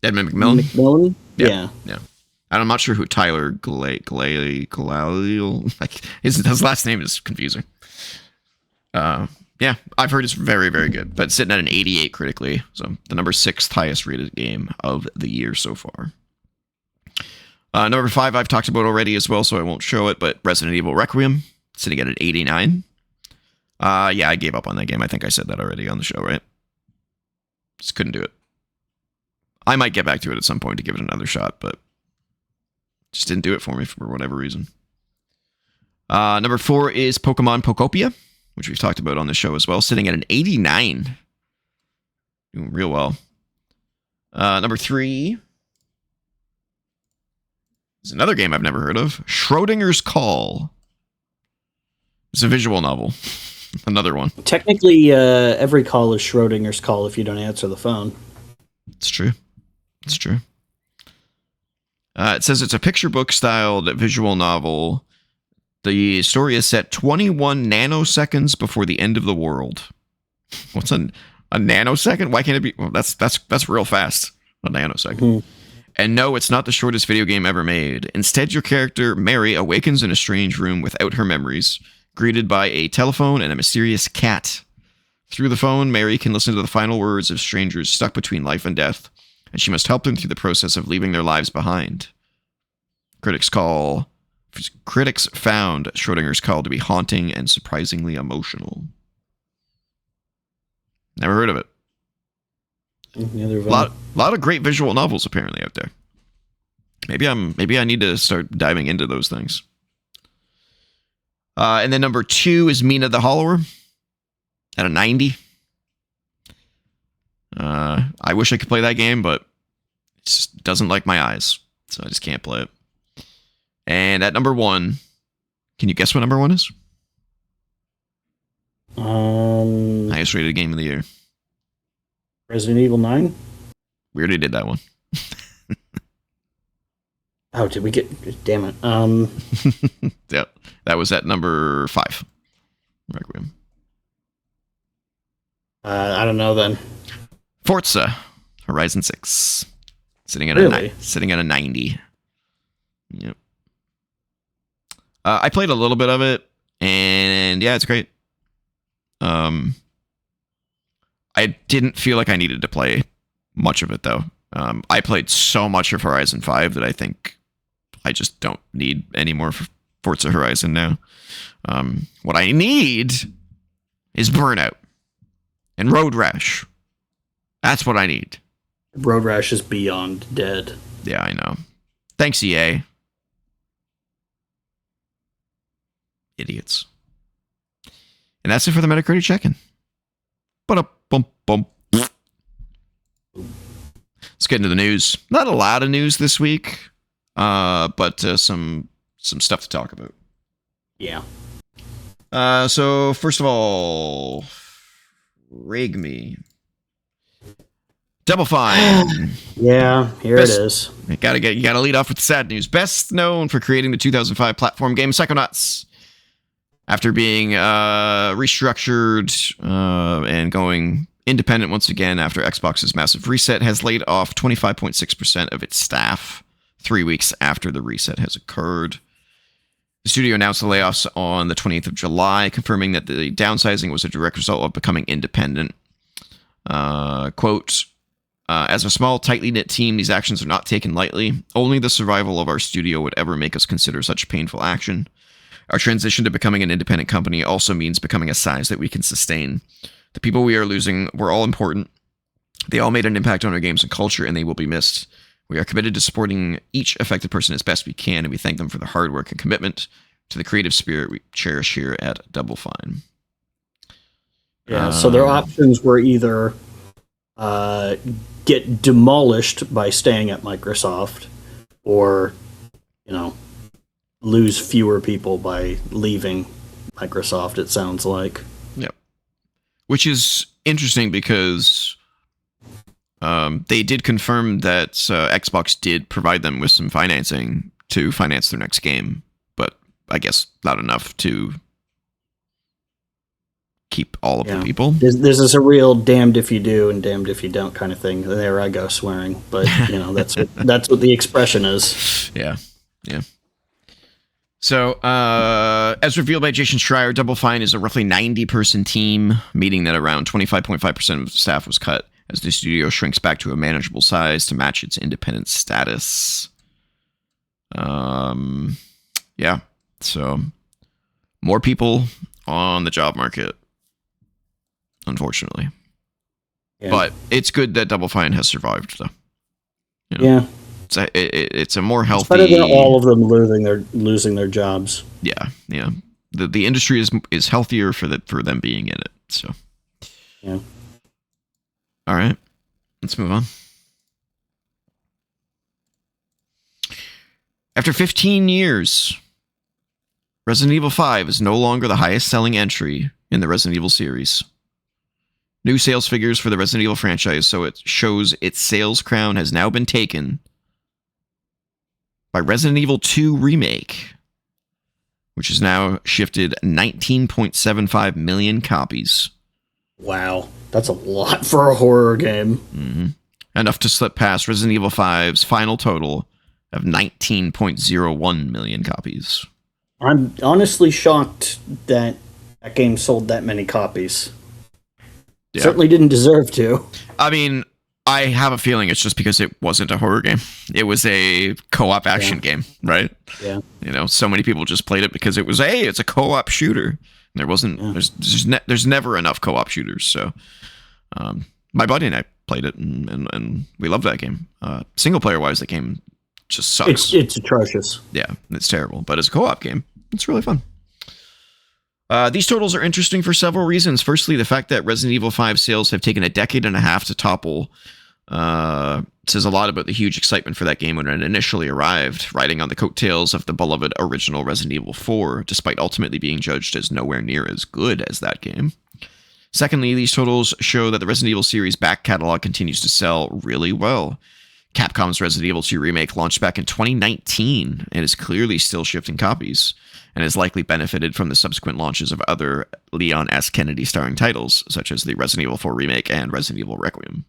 McMillan? Yeah. I'm not sure who Tyler Galileo. Like his last name is confusing. Yeah, I've heard it's very, very good, but sitting at an 88 critically. So the number 6th highest rated game of the year so far. Number 5 I've talked about already as well, so I won't show it, but Resident Evil Requiem sitting at an 89. Yeah, I gave up on that game. I think I said that already on the show, right? Just couldn't do it. I might get back to it at some point to give it another shot, but just didn't do it for me for whatever reason. Number 4 is Pokemon Pokopia, which we've talked about on the show as well, sitting at an 89. Doing real well. Number 3 is another game I've never heard of, Schrodinger's Call. It's a visual novel. Another one. Technically, every call is Schrodinger's call if you don't answer the phone. It's true. It's true. It says it's a picture book styled visual novel. The story is set 21 nanoseconds before the end of the world. What's a nanosecond? Why can't it be? Well, that's real fast. A nanosecond. Mm-hmm. And no, it's not the shortest video game ever made. Instead, your character, Mary, awakens in a strange room without her memories, greeted by a telephone and a mysterious cat. Through the phone, Mary can listen to the final words of strangers stuck between life and death, and she must help them through the process of leaving their lives behind. Critics found Schrodinger's Call to be haunting and surprisingly emotional. Never heard of it. A lot of great visual novels apparently out there. Maybe I need to start diving into those things. And then number 2 is Mina the Hollower at a 90. I wish I could play that game, but it just doesn't like my eyes, so I just can't play it. And at number 1, can you guess what number 1 is? Highest rated game of the year. Resident Evil 9? We already did that one. Oh, did we get... Damn it. Yeah, that was at number 5. Requiem. I don't know then. Forza Horizon 6. Sitting at a 90. Yep. I played a little bit of it. And yeah, it's great. I didn't feel like I needed to play much of it, though. I played so much of Horizon 5 that I think I just don't need any more Forza Horizon now. What I need is Burnout and Road Rash. That's what I need. Road Rash is beyond dead. Yeah, I know. Thanks, EA. Idiots. And that's it for the Metacritic check-in. Let's get into the news. Not a lot of news this week, but some stuff to talk about. Yeah. So first of all, rig me. Double Fine. Yeah, here it is. You gotta lead off with the sad news. Best known for creating the 2005 platform game Psychonauts. After being restructured and going independent once again after Xbox's massive reset, has laid off 25.6% of its staff 3 weeks after the reset has occurred. The studio announced the layoffs on the 28th of July, confirming that the downsizing was a direct result of becoming independent. Quote, as a small, tightly knit team, these actions are not taken lightly. Only the survival of our studio would ever make us consider such painful action. Our transition to becoming an independent company also means becoming a size that we can sustain. The people we are losing were all important. They all made an impact on our games and culture, and they will be missed. We are committed to supporting each affected person as best we can, and we thank them for their hard work and commitment to the creative spirit we cherish here at Double Fine. Yeah, so their options were either get demolished by staying at Microsoft, or, lose fewer people by leaving Microsoft, it sounds like. Yep. Which is interesting because they did confirm that Xbox did provide them with some financing to finance their next game, but I guess not enough to keep all of the people. This is a real damned if you do and damned if you don't kind of thing. There I go swearing, but that's what the expression is. Yeah. So, as revealed by Jason Schreier, Double Fine is a roughly 90-person team, meaning that around 25.5% of staff was cut as the studio shrinks back to a manageable size to match its independent status. Yeah. So, more people on the job market, unfortunately. Yeah. But it's good that Double Fine has survived, though. Yeah. It's a more healthy. It's better than all of them losing their jobs. Yeah. The industry is healthier for them being in it. So. Yeah. All right, let's move on. After 15 years, Resident Evil 5 is no longer the highest-selling entry in the Resident Evil series. New sales figures for the Resident Evil franchise, so it shows its sales crown has now been taken by Resident Evil 2 Remake, which has now shifted 19.75 million copies. Wow, that's a lot for a horror game. Mm-hmm. Enough to slip past Resident Evil 5's final total of 19.01 million copies. I'm honestly shocked that game sold that many copies. Yeah. Certainly didn't deserve to. I mean, I have a feeling it's just because it wasn't a horror game. It was a co-op action game, right? Yeah. So many people just played it because it was it's a co-op shooter. There wasn't. Yeah. There's never enough co-op shooters. So, my buddy and I played it, and we loved that game. Single player wise, that game just sucks. It's atrocious. Yeah, it's terrible. But as a co-op game, it's really fun. These totals are interesting for several reasons. Firstly, the fact that Resident Evil 5 sales have taken a decade and a half to topple says a lot about the huge excitement for that game when it initially arrived, riding on the coattails of the beloved original Resident Evil 4, despite ultimately being judged as nowhere near as good as that game. Secondly, these totals show that the Resident Evil series back catalog continues to sell really well. Capcom's Resident Evil 2 Remake launched back in 2019 and is clearly still shifting copies, and has likely benefited from the subsequent launches of other Leon S. Kennedy starring titles, such as the Resident Evil 4 Remake and Resident Evil Requiem.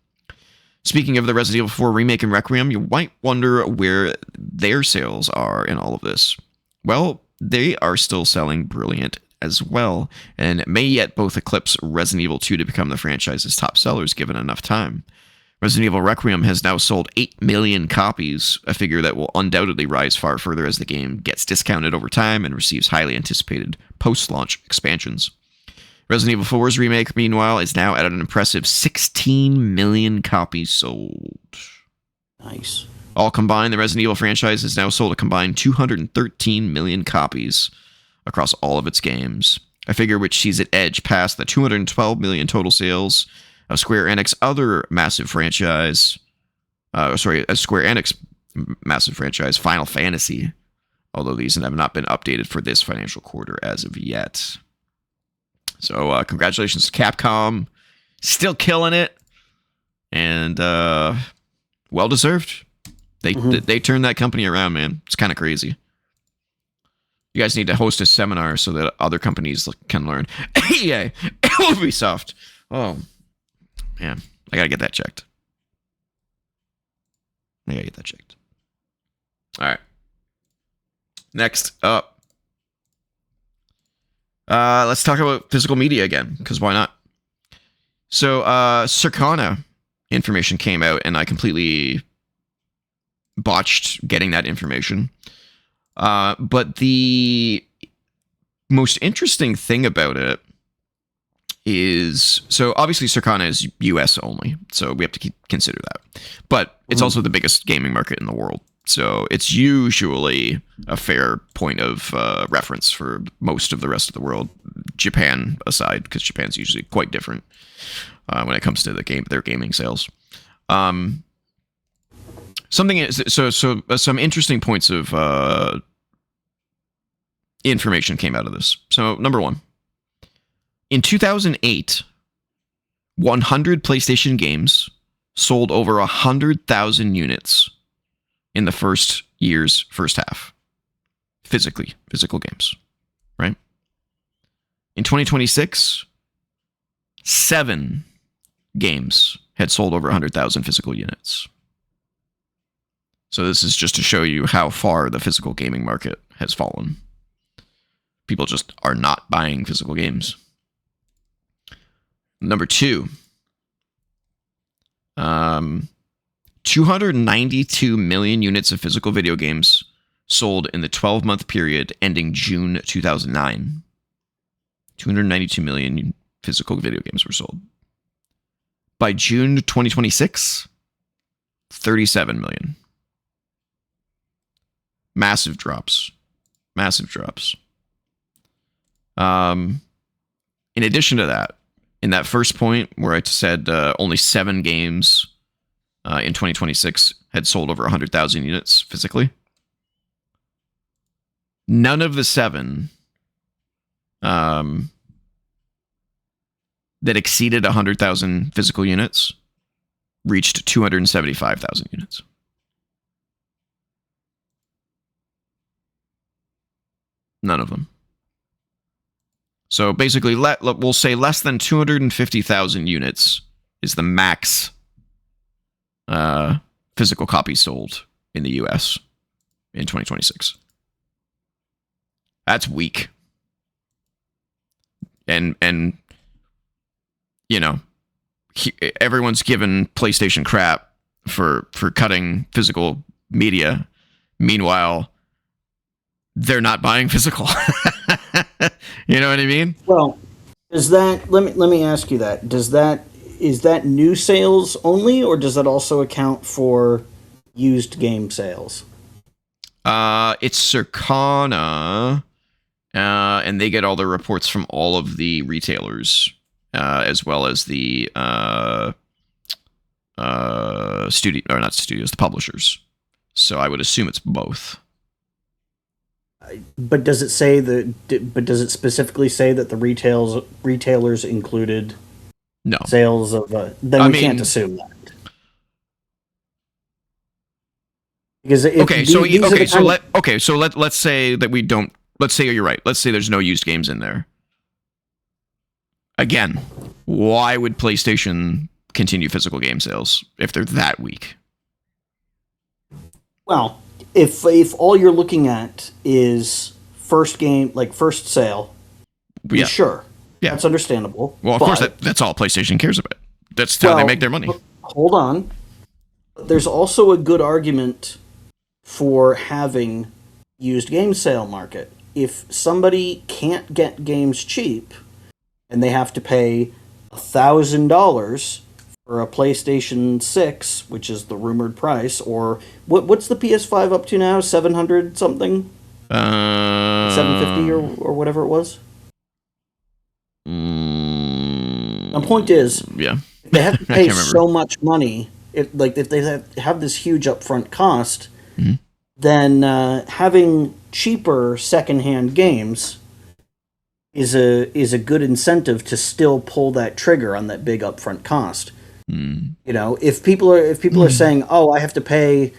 Speaking of the Resident Evil 4 Remake and Requiem, you might wonder where their sales are in all of this. Well, they are still selling brilliant as well, and it may yet both eclipse Resident Evil 2 to become the franchise's top sellers given enough time. Resident Evil Requiem has now sold 8 million copies, a figure that will undoubtedly rise far further as the game gets discounted over time and receives highly anticipated post-launch expansions. Resident Evil 4's remake, meanwhile, is now at an impressive 16 million copies sold. Nice. All combined, the Resident Evil franchise has now sold a combined 213 million copies across all of its games, a figure which sees it edge past the 212 million total sales of Square Enix other massive franchise, Square Enix massive franchise, Final Fantasy, although these have not been updated for this financial quarter as of yet. So congratulations to Capcom, still killing it, and well deserved. They turned that company around, man. It's kind of crazy. You guys need to host a seminar so that other companies can learn. EA, Ubisoft. Oh, man. I got to get that checked. All right. Next up. Let's talk about physical media again, because why not? So, Circana information came out, and I completely botched getting that information. But the most interesting thing about it is, so obviously Circana is US only, so we have to consider that. But it's also the biggest gaming market in the world. So it's usually a fair point of reference for most of the rest of the world, Japan aside, because Japan's usually quite different when it comes to their gaming sales. Some interesting points of information came out of this. So number one, in 2008, 100 PlayStation games sold over 100,000 units in the first half. Physical games, right? In 2026, 7 games had sold over 100,000 physical units. So this is just to show you how far the physical gaming market has fallen. People just are not buying physical games. Number 2, 292 million units of physical video games sold in the 12-month period ending June 2009. 292 million physical video games were sold. By June 2026, 37 million. Massive drops. In addition to that, in that first point where I said only 7 games in 2026 had sold over 100,000 units physically, none of the 7 that exceeded 100,000 physical units reached 275,000 units. None of them. So basically, we'll say less than 250,000 units is the max physical copies sold in the US in 2026. That's weak. And you know, everyone's given PlayStation crap for cutting physical media. Meanwhile, they're not buying physical. You know what I mean? Well, is that, let me ask you that. Is that new sales only, or does that also account for used game sales? It's Circana, and they get all the reports from all of the retailers, as well as the the publishers. So I would assume it's both. But does it say does it specifically say that the retailers included no sales of? Then we can't assume that. Because let's say that we don't. Let's say you're right. Let's say there's no used games in there. Again, why would PlayStation continue physical game sales if they're that weak? Well, if all you're looking at is first sale, Yeah. Sure. Yeah. That's understandable. Well, of course, that's all PlayStation cares about. That's how they make their money. Hold on. There's also a good argument for having used game sale market. If somebody can't get games cheap and they have to pay $1,000 for a PlayStation 6, which is the rumored price, or what's the PS5 up to now? 700 something? 750 or whatever it was? My point is, yeah, they have to pay so much money. If they have this huge upfront cost, then having cheaper secondhand games is a good incentive to still pull that trigger on that big upfront cost. You know, if people are saying, "Oh, I have to pay,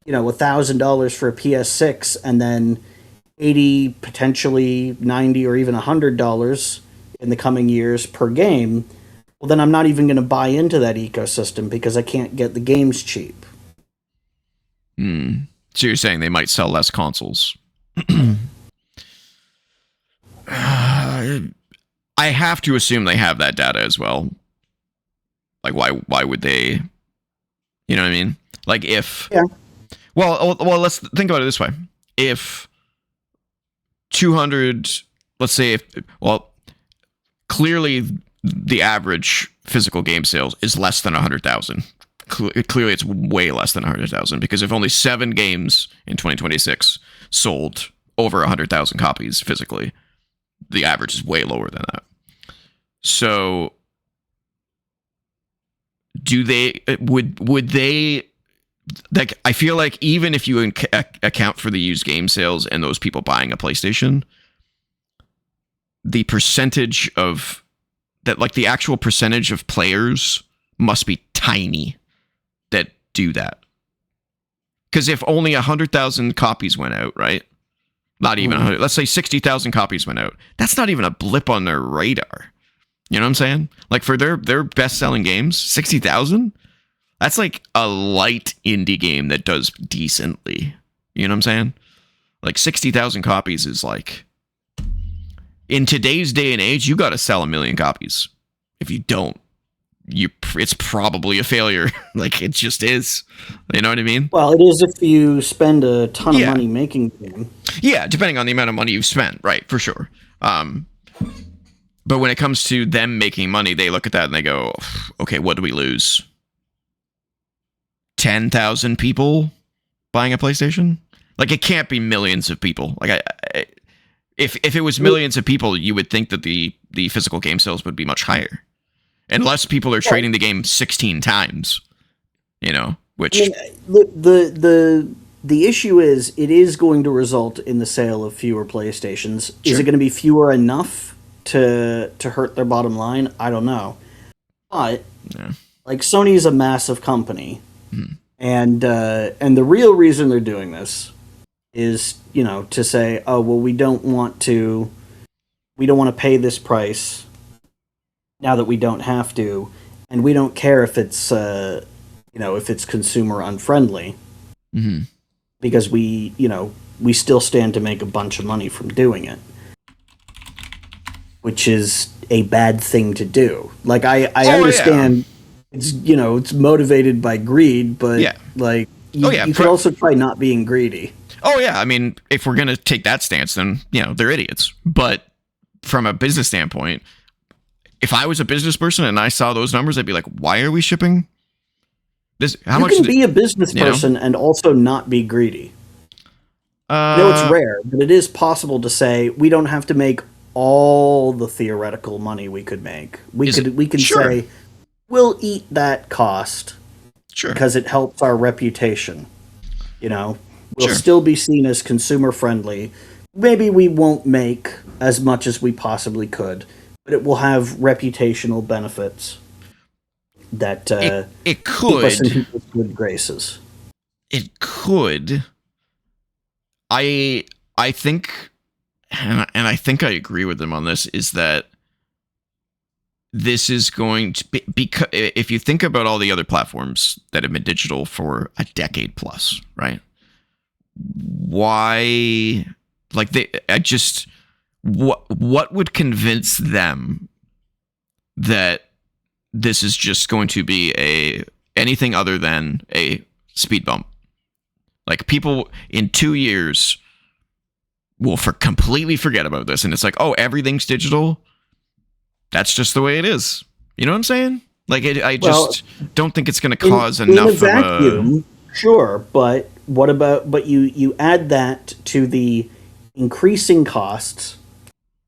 $1,000 for a PS6 and then 80, potentially 90, or even $100 in the coming years per game," well, then I'm not even going to buy into that ecosystem because I can't get the games cheap. So you're saying they might sell less consoles? I have to assume they have that data as well. Like, why would they? You know what I mean? Like, if... Yeah. Well, let's think about it this way. If 200... Let's say clearly the average physical game sales is less than 100,000. Clearly it's way less than 100,000, because if only 7 games in 2026 sold over 100,000 copies physically, the average is way lower than that. So would they, like, I feel like even if you account for the used game sales and those people buying a PlayStation, the percentage of that, like the actual percentage of players must be tiny that do that. Because if only 100,000 copies went out, right? Not even 100, let's say 60,000 copies went out. That's not even a blip on their radar. You know what I'm saying? Like, for their best-selling games, 60,000? That's like a light indie game that does decently. You know what I'm saying? Like, 60,000 copies is like... In today's day and age, you got to sell 1 million copies. If you don't, it's probably a failure. Like, it just is. You know what I mean? Well, it is if you spend a ton of money making the game. Yeah, depending on the amount of money you've spent, right, for sure. But when it comes to them making money, they look at that and they go, okay, what do we lose? 10,000 people buying a PlayStation? Like, it can't be millions of people. Like, if it was millions of people, you would think that the physical game sales would be much higher. Unless people are trading the game 16 times, which... I mean, the issue is, it is going to result in the sale of fewer PlayStations. Sure. Is it going to be fewer enough to hurt their bottom line? I don't know. But, like, Sony's a massive company. And the real reason they're doing this is, to say, oh, well, we don't want to pay this price now that we don't have to, and we don't care if it's if it's consumer unfriendly, because we still stand to make a bunch of money from doing it, which is a bad thing to do. Like, I understand it's motivated by greed, but you could also try not being greedy. Oh yeah, I mean, if we're gonna take that stance, then they're idiots. But from a business standpoint, if I was a business person and I saw those numbers, I'd be like, why are we shipping this? How much? You can be a business person and also not be greedy. I know it's rare, but it is possible to say we don't have to make all the theoretical money we could make. We can say we'll eat that cost because it helps our reputation. We'll still be seen as consumer friendly. Maybe we won't make as much as we possibly could, but it will have reputational benefits that it could keep us in people's good graces. It could. I think, and I think I agree with them on this, is that this is going to be, because if you think about all the other platforms that have been digital for a decade plus, right? Why, like, what would convince them that this is just going to be anything other than a speed bump? Like, people in 2 years will completely forget about this, and it's like, oh, everything's digital. That's just the way it is. You know what I'm saying? Like, I just don't think it's going to cause enough in a vacuum, sure, but what about? But you add that to the increasing costs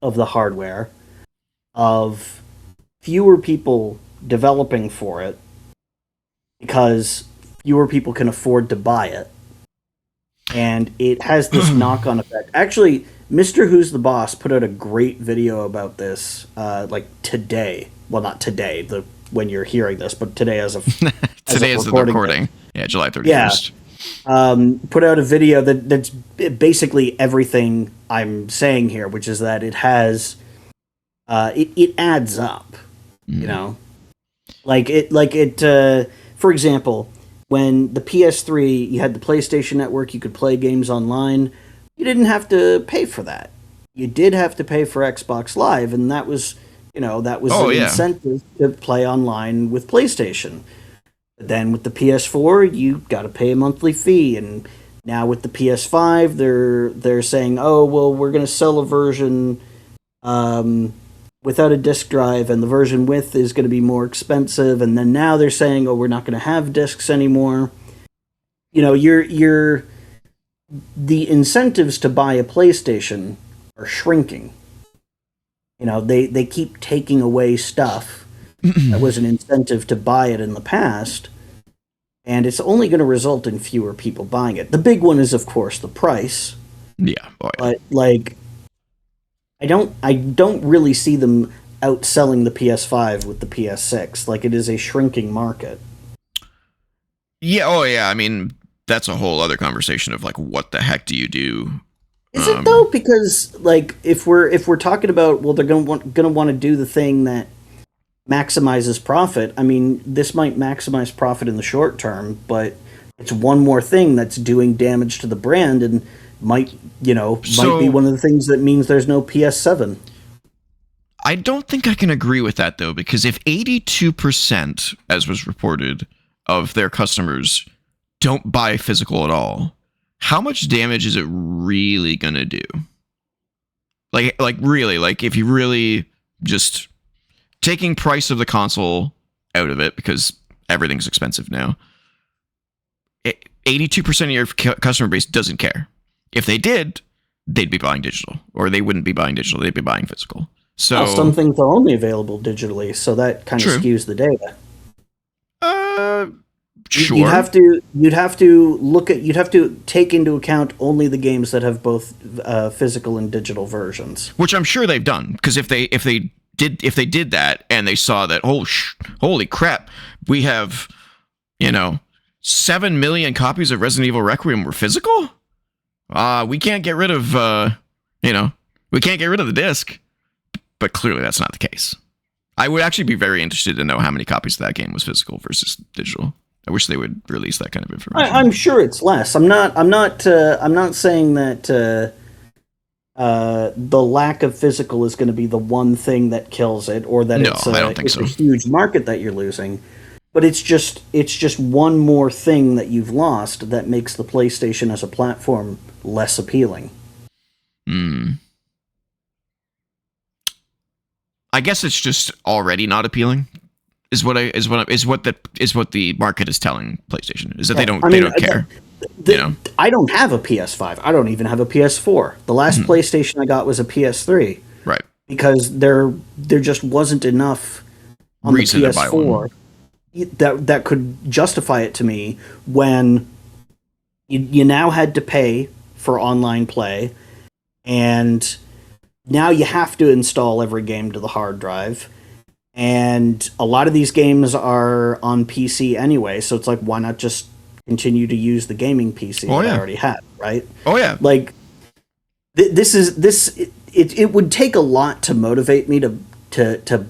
of the hardware, of fewer people developing for it because fewer people can afford to buy it, and it has this knock-on effect. Actually, Mr. Who's the Boss put out a great video about this, like today. Well, not today, when you're hearing this, but today as of today is the recording. Yeah, July 31st. Yeah. Put out a video that's basically everything I'm saying here, which is that it has it adds up. You know, for example, when the PS3, you had the PlayStation Network, you could play games online. You didn't have to pay for that. You did have to pay for Xbox Live, and that was an incentive to play online with PlayStation. Then with the PS4, you got to pay a monthly fee, and now with the PS5, they're saying, oh, well, we're going to sell a version without a disc drive, and the version with is going to be more expensive. And then now they're saying, oh, we're not going to have discs anymore. You know, the incentives to buy a PlayStation are shrinking. You know, they keep taking away stuff that was an incentive to buy it in the past, and it's only going to result in fewer people buying it. The big one is, of course, the price. Yeah. Oh, yeah. But, like, I don't really see them outselling the PS5 with the PS6. Like, it is a shrinking market. Yeah. Oh, yeah. I mean, that's a whole other conversation of, like, what the heck do you do? Is it though? Because, like, if we're talking about, well, they're gonna want to do the thing that maximizes profit. I mean, this might maximize profit in the short term, but it's one more thing that's doing damage to the brand, and might be one of the things that means there's no PS7. I don't think I can agree with that, though, because if 82%, as was reported, of their customers don't buy physical at all, how much damage is it really gonna do? Like really, like, if you really just taking price of the console out of it, because everything's expensive now, 82% of your customer base doesn't care. If they did, they'd be buying digital, or they wouldn't be buying digital; they'd be buying physical. So some things are only available digitally, so that kind of skews the data. Sure. You'd have to take into account only the games that have both physical and digital versions. Which I'm sure they've done, because if they did that and they saw that, holy crap, we have 7 million copies of Resident Evil Requiem were physical. We can't get rid of the disc. But clearly that's not the case. I would actually be very interested to know how many copies of that game was physical versus digital. I wish they would release that kind of information. I'm sure it's less. I'm not saying that the lack of physical is going to be the one thing that kills it, or that I don't think it's a huge market that you're losing. But it's just one more thing that you've lost that makes the PlayStation as a platform less appealing. I guess it's just already not appealing. Is what the market is telling PlayStation, is that they don't care. I don't have a PS5. I don't even have a PS4. The last PlayStation I got was a PS3. Right. Because there just wasn't enough on reason the PS4 that could justify it to me, when you now had to pay for online play, and now you have to install every game to the hard drive. And a lot of these games are on PC anyway, so it's like, why not just continue to use the gaming PC I already have, right? Oh yeah. Like, it would take a lot to motivate me to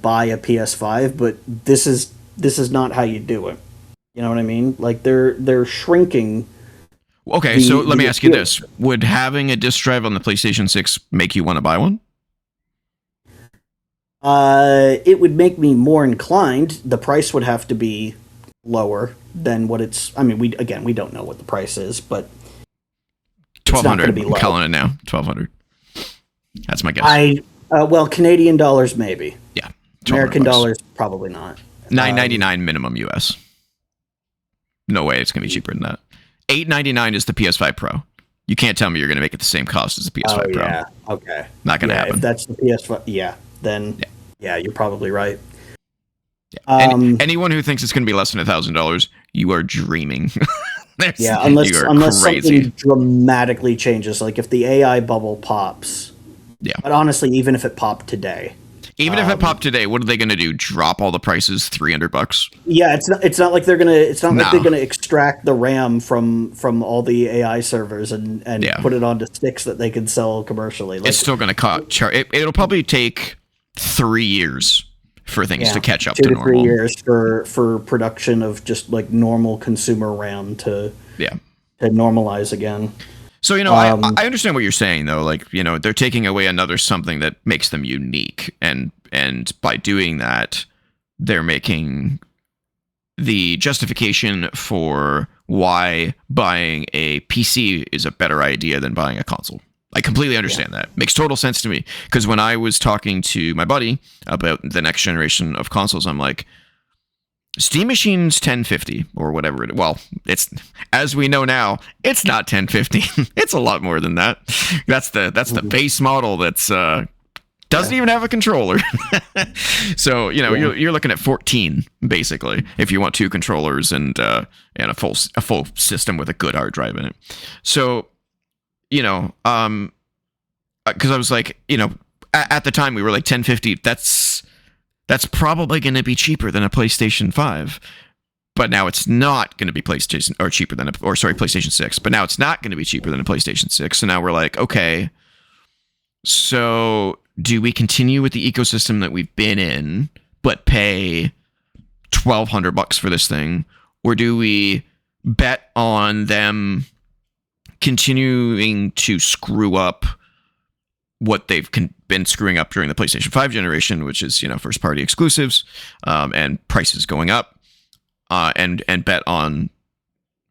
buy a PS5, but this is not how you do it. You know what I mean? Like, they're shrinking. Okay, so let me ask you this: would having a disc drive on the PlayStation 6 make you want to buy one? It would make me more inclined. The price would have to be lower than what it's. I mean, we don't know what the price is, but it's not going to be I'm low. calling it now. 1,200. That's my guess. Well, Canadian dollars maybe. Yeah. American dollars probably not. $9.99 minimum US. No way it's going to be cheaper than that. $8.99 is the PS5 Pro. You can't tell me you're going to make it the same cost as the PS5 Pro. Yeah. Okay. Not going to happen. If that's the PS5, then you're probably right. Yeah. Anyone who thinks it's going to be less than $1,000, you are dreaming. Unless something dramatically changes, like if the AI bubble pops. Yeah. But honestly, even if it popped today. Even if it popped today, what are they going to do? Drop all the prices $300? Yeah, it's not like they're gonna like they're gonna extract the RAM from all the AI servers and put it onto sticks that they can sell commercially. Like, it's still going to it'll probably take 3 years for things to catch up to normal. 2 to 3 years for production of just like normal consumer RAM to normalize again. So, I understand what you're saying, though. Like, they're taking away another something that makes them unique. And by doing that, they're making the justification for why buying a PC is a better idea than buying a console. I completely understand that. Makes total sense to me. Because when I was talking to my buddy about the next generation of consoles, I'm like, Steam Machine's 1050 or whatever. It's, as we know now, it's not 1050. It's a lot more than that. That's the base model that's doesn't even have a controller. So you're looking at 14 basically if you want 2 controllers and a full system with a good hard drive in it. So because I was like, at the time we were like 1050. That's probably going to be cheaper than a PlayStation 5. But now it's not going to be PlayStation 6. But now it's not going to be cheaper than a PlayStation 6. So now we're like, okay, so do we continue with the ecosystem that we've been in, but pay $1,200 for this thing? Or do we bet on them continuing to screw up what they've been screwing up during the PlayStation 5 generation, which is, first party exclusives, and prices going up, and bet on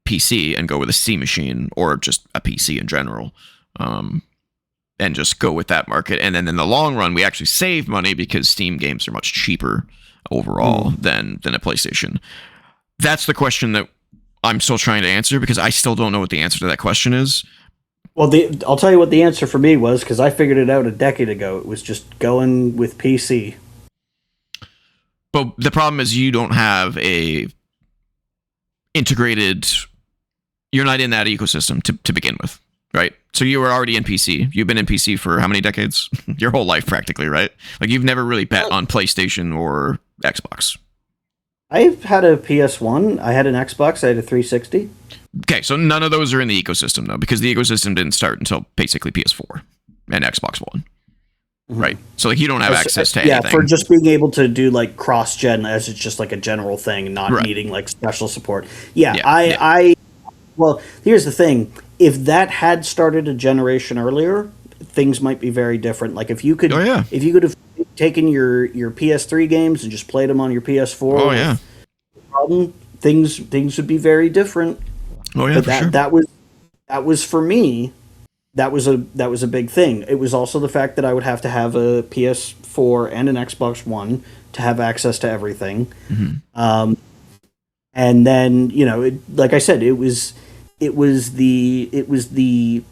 PC and go with a Steam machine or just a PC in general, and just go with that market. And then in the long run, we actually save money because Steam games are much cheaper overall than a PlayStation. That's the question that I'm still trying to answer because I still don't know what the answer to that question is. Well, I'll tell you what the answer for me was, because I figured it out a decade ago. It was just going with PC. But the problem is you don't have a integrated... You're not in that ecosystem to begin with, right? So you were already in PC. You've been in PC for how many decades? Your whole life, practically, right? Like, you've never really bet on PlayStation or Xbox. I've had a PS1. I had an Xbox. I had a 360. Okay, so none of those are in the ecosystem, though, because the ecosystem didn't start until basically PS4 and Xbox One. Right? So, like, you don't have access to anything. Yeah, for just being able to do, like, cross-gen as it's just, like, a general thing, not needing, like, special support. Well, here's the thing. If that had started a generation earlier, things might be very different. Like, if you could have taken your PS3 games and just played them on your PS4, things would be very different. Oh yeah, but that was for me. That was a big thing. It was also the fact that I would have to have a PS4 and an Xbox One to have access to everything. Mm-hmm. And then like I said, it was the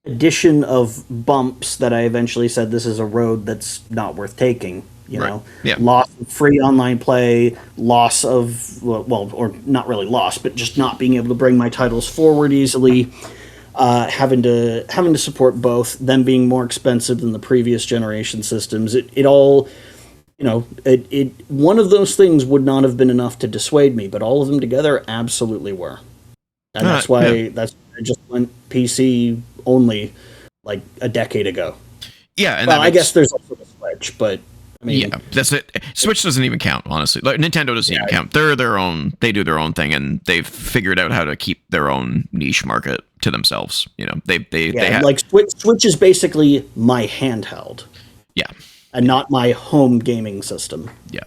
addition of bumps that I eventually said this is a road that's not worth taking. Loss of free online play, loss of or not really loss, but just not being able to bring my titles forward easily, having to support both, them being more expensive than the previous generation systems. It all, one of those things would not have been enough to dissuade me, but all of them together absolutely were, and that's why I just went PC only like a decade ago. Yeah, and I guess there's also the Switch, but. I mean, yeah, that's it. Switch doesn't even count, honestly. Like, Nintendo doesn't even count. They're their own. They do their own thing, and they've figured out how to keep their own niche market to themselves. They have, like Switch is basically my handheld. Yeah, and not my home gaming system. Yeah.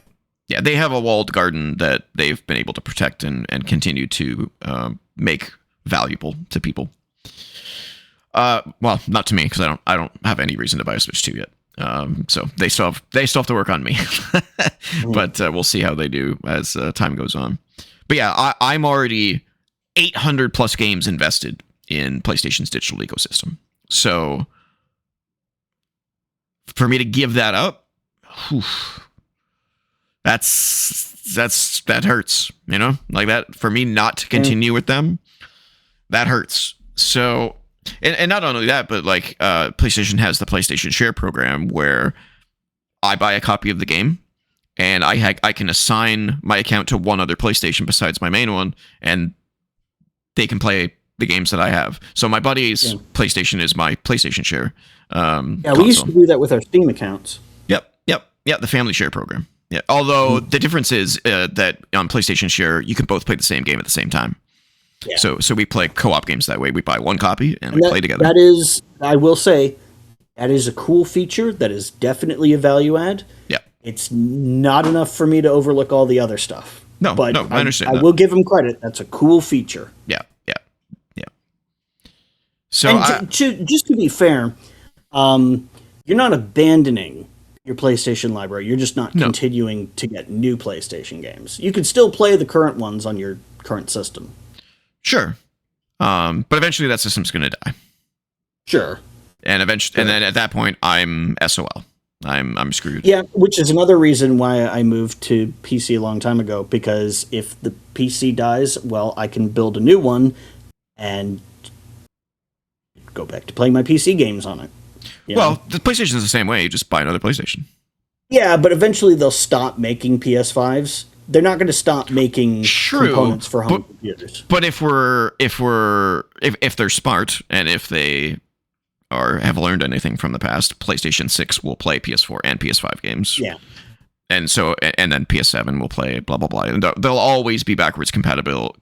Yeah, they have a walled garden that they've been able to protect and continue to make valuable to people. Well, not to me, because I don't have any reason to buy a Switch 2 yet. So they still have to work on me. But we'll see how they do as time goes on. But yeah, I'm already 800 plus games invested in PlayStation's digital ecosystem. So for me to give that up, whew, that hurts, you know, like that for me not to continue with them, that hurts. So, and not only that, but like PlayStation has the PlayStation Share program where I buy a copy of the game and I can assign my account to one other PlayStation besides my main one, and they can play the games that I have. So my buddy's PlayStation is my PlayStation Share. We used to do that with our Steam accounts. Yep, the family share program. Yeah, although the difference is that on PlayStation Share, you can both play the same game at the same time. Yeah. So we play co-op games that way. We buy one copy and we play together. That is, I will say, that is a cool feature. That is definitely a value add. Yeah. It's not enough for me to overlook all the other stuff. No, I understand. I will give them credit. That's a cool feature. Yeah. So just to be fair, you're not abandoning your PlayStation library. You're just not continuing to get new PlayStation games. You can still play the current ones on your current system. Sure. But eventually that system's going to die. Sure. And eventually, and then at that point, I'm SOL. I'm screwed. Yeah, which is another reason why I moved to PC a long time ago, because if the PC dies, well, I can build a new one and go back to playing my PC games on it. Well, the PlayStation is the same way. You just buy another PlayStation. Yeah, but eventually they'll stop making PS5s. They're not going to stop making components for home computers. But if they're smart and if they have learned anything from the past, PlayStation 6 will play PS4 and PS5 games. Yeah. And then PS7 will play blah blah blah. And they'll always be backwards compatible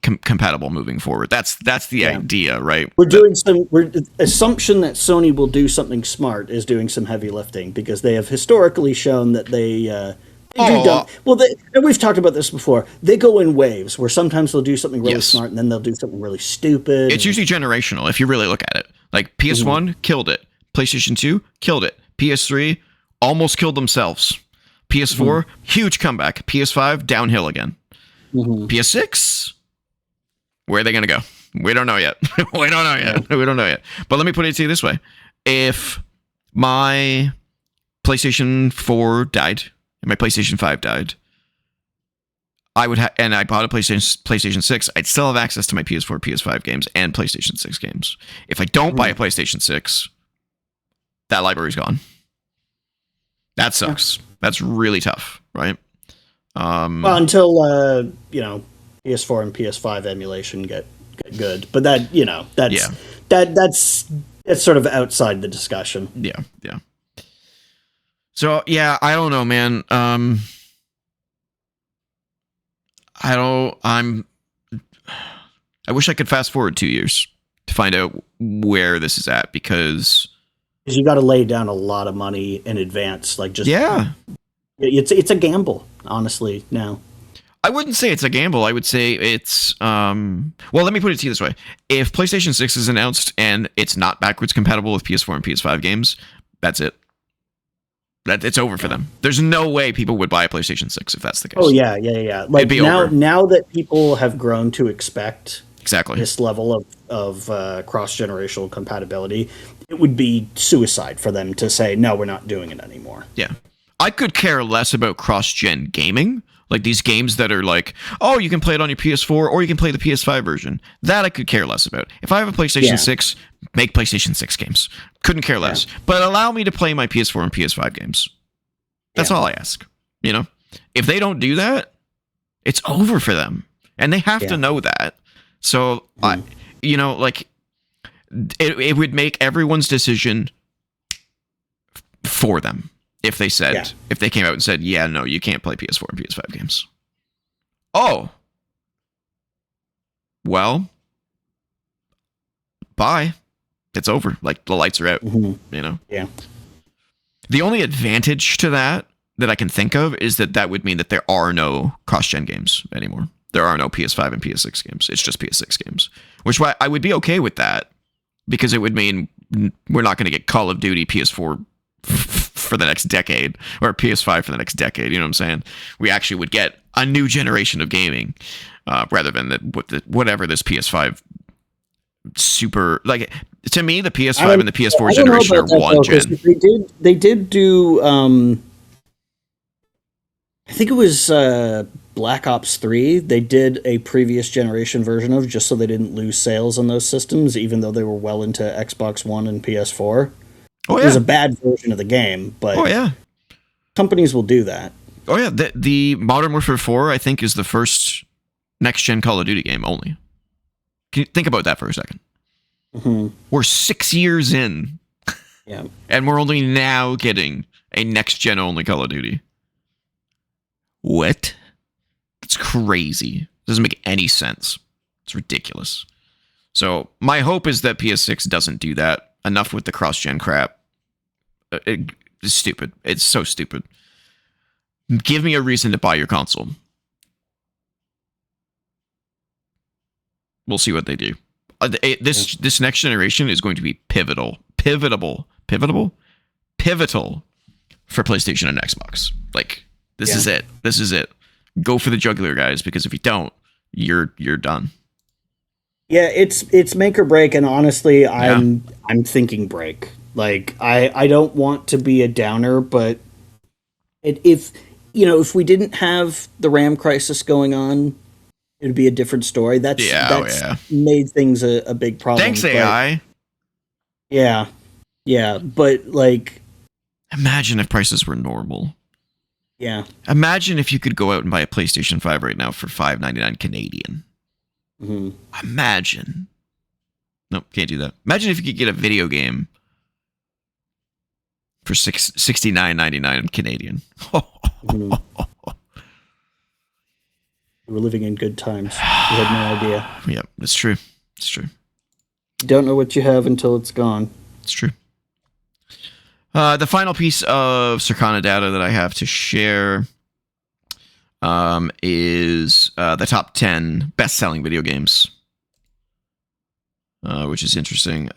moving forward. That's the idea, right? Assumption that Sony will do something smart is doing some heavy lifting, because they have historically shown that they and we've talked about this before. They go in waves where sometimes they'll do something really smart and then they'll do something really stupid. It's usually generational if you really look at it. Like PS1 killed it, PlayStation 2 killed it, PS3 almost killed themselves. PS4, huge comeback. PS5, downhill again. PS6, where are they going to go? We don't know yet. We don't know yet. But let me put it to you this way. If my PlayStation 4 died and my PlayStation 5 died, I would and I bought a PlayStation 6, I'd still have access to my PS4, PS5 games and PlayStation 6 games. If I don't buy a PlayStation 6, that library's gone. That sucks. That's really tough, right? Well, until PS4 and PS5 emulation get good, but that's sort of outside the discussion. Yeah. So yeah, I don't know, man. I wish I could fast forward 2 years to find out where this is at, because you got to lay down a lot of money in advance. It's a gamble, honestly. Now, I wouldn't say it's a gamble. I would say it's well, let me put it to you this way: if PlayStation 6 is announced and it's not backwards compatible with PS4 and PS5 games, that's it. It's over for them. There's no way people would buy a PlayStation 6 if that's the case. Oh yeah. Like now that people have grown to expect exactly this level of cross-generational compatibility, it would be suicide for them to say, no, we're not doing it anymore. Yeah. I could care less about cross-gen gaming. Like these games that are like, oh, you can play it on your PS4 or you can play the PS5 version. That I could care less about. If I have a PlayStation 6, make PlayStation 6 games. Couldn't care less. But allow me to play my PS4 and PS5 games. That's all I ask. You know? If they don't do that, it's over for them. And they have to know that. So, it would make everyone's decision for them. If they came out and said, yeah, no, you can't play PS4 and PS5 games. Oh. Well, bye. It's over. Like, the lights are out, you know? Yeah. The only advantage to that I can think of is that would mean that there are no cross-gen games anymore. There are no PS5 and PS6 games. It's just PS6 games, which why I would be okay with that, because it would mean we're not going to get Call of Duty PS4 for the next decade, or PS5 for the next decade. You know what I'm saying? We actually would get a new generation of gaming, rather than whatever this PS5 super, like, to me the PS5 and the PS4 generation are one gen. They did do I think it was Black Ops 3. They did a previous generation version of, just so they didn't lose sales on those systems, even though they were well into Xbox One and PS4. Oh yeah, it was a bad version of the game, but companies will do that. Oh yeah, the Modern Warfare 4 I think is the first next gen Call of Duty game only. Can you think about that for a second? Mm-hmm. We're 6 years in, and we're only now getting a next gen only Call of Duty. What? That's crazy. It doesn't make any sense. It's ridiculous. So my hope is that PS6 doesn't do that. Enough with the cross-gen crap. It's stupid. It's so stupid. Give me a reason to buy your console. We'll see what they do. This next generation is going to be pivotal for PlayStation and Xbox. Like, this is it. This is it. Go for the jugular, guys, because if you don't, you're done. Yeah, it's make or break, and honestly, I'm thinking break. Like, I don't want to be a downer, but if we didn't have the RAM crisis going on, it'd be a different story. That's made things a big problem. Thanks, AI. Yeah, but like, imagine if prices were normal. Yeah. Imagine if you could go out and buy a PlayStation 5 right now for $5.99 Canadian. Mm-hmm. Imagine. Nope, can't do that. Imagine if you could get a video game for $69.99 Canadian. Mm-hmm. We're living in good times. We had no idea. Yeah, it's true. It's true. You don't know what you have until it's gone. It's true. The final piece of Circana data that I have to share is the top 10 best-selling video games, which is interesting.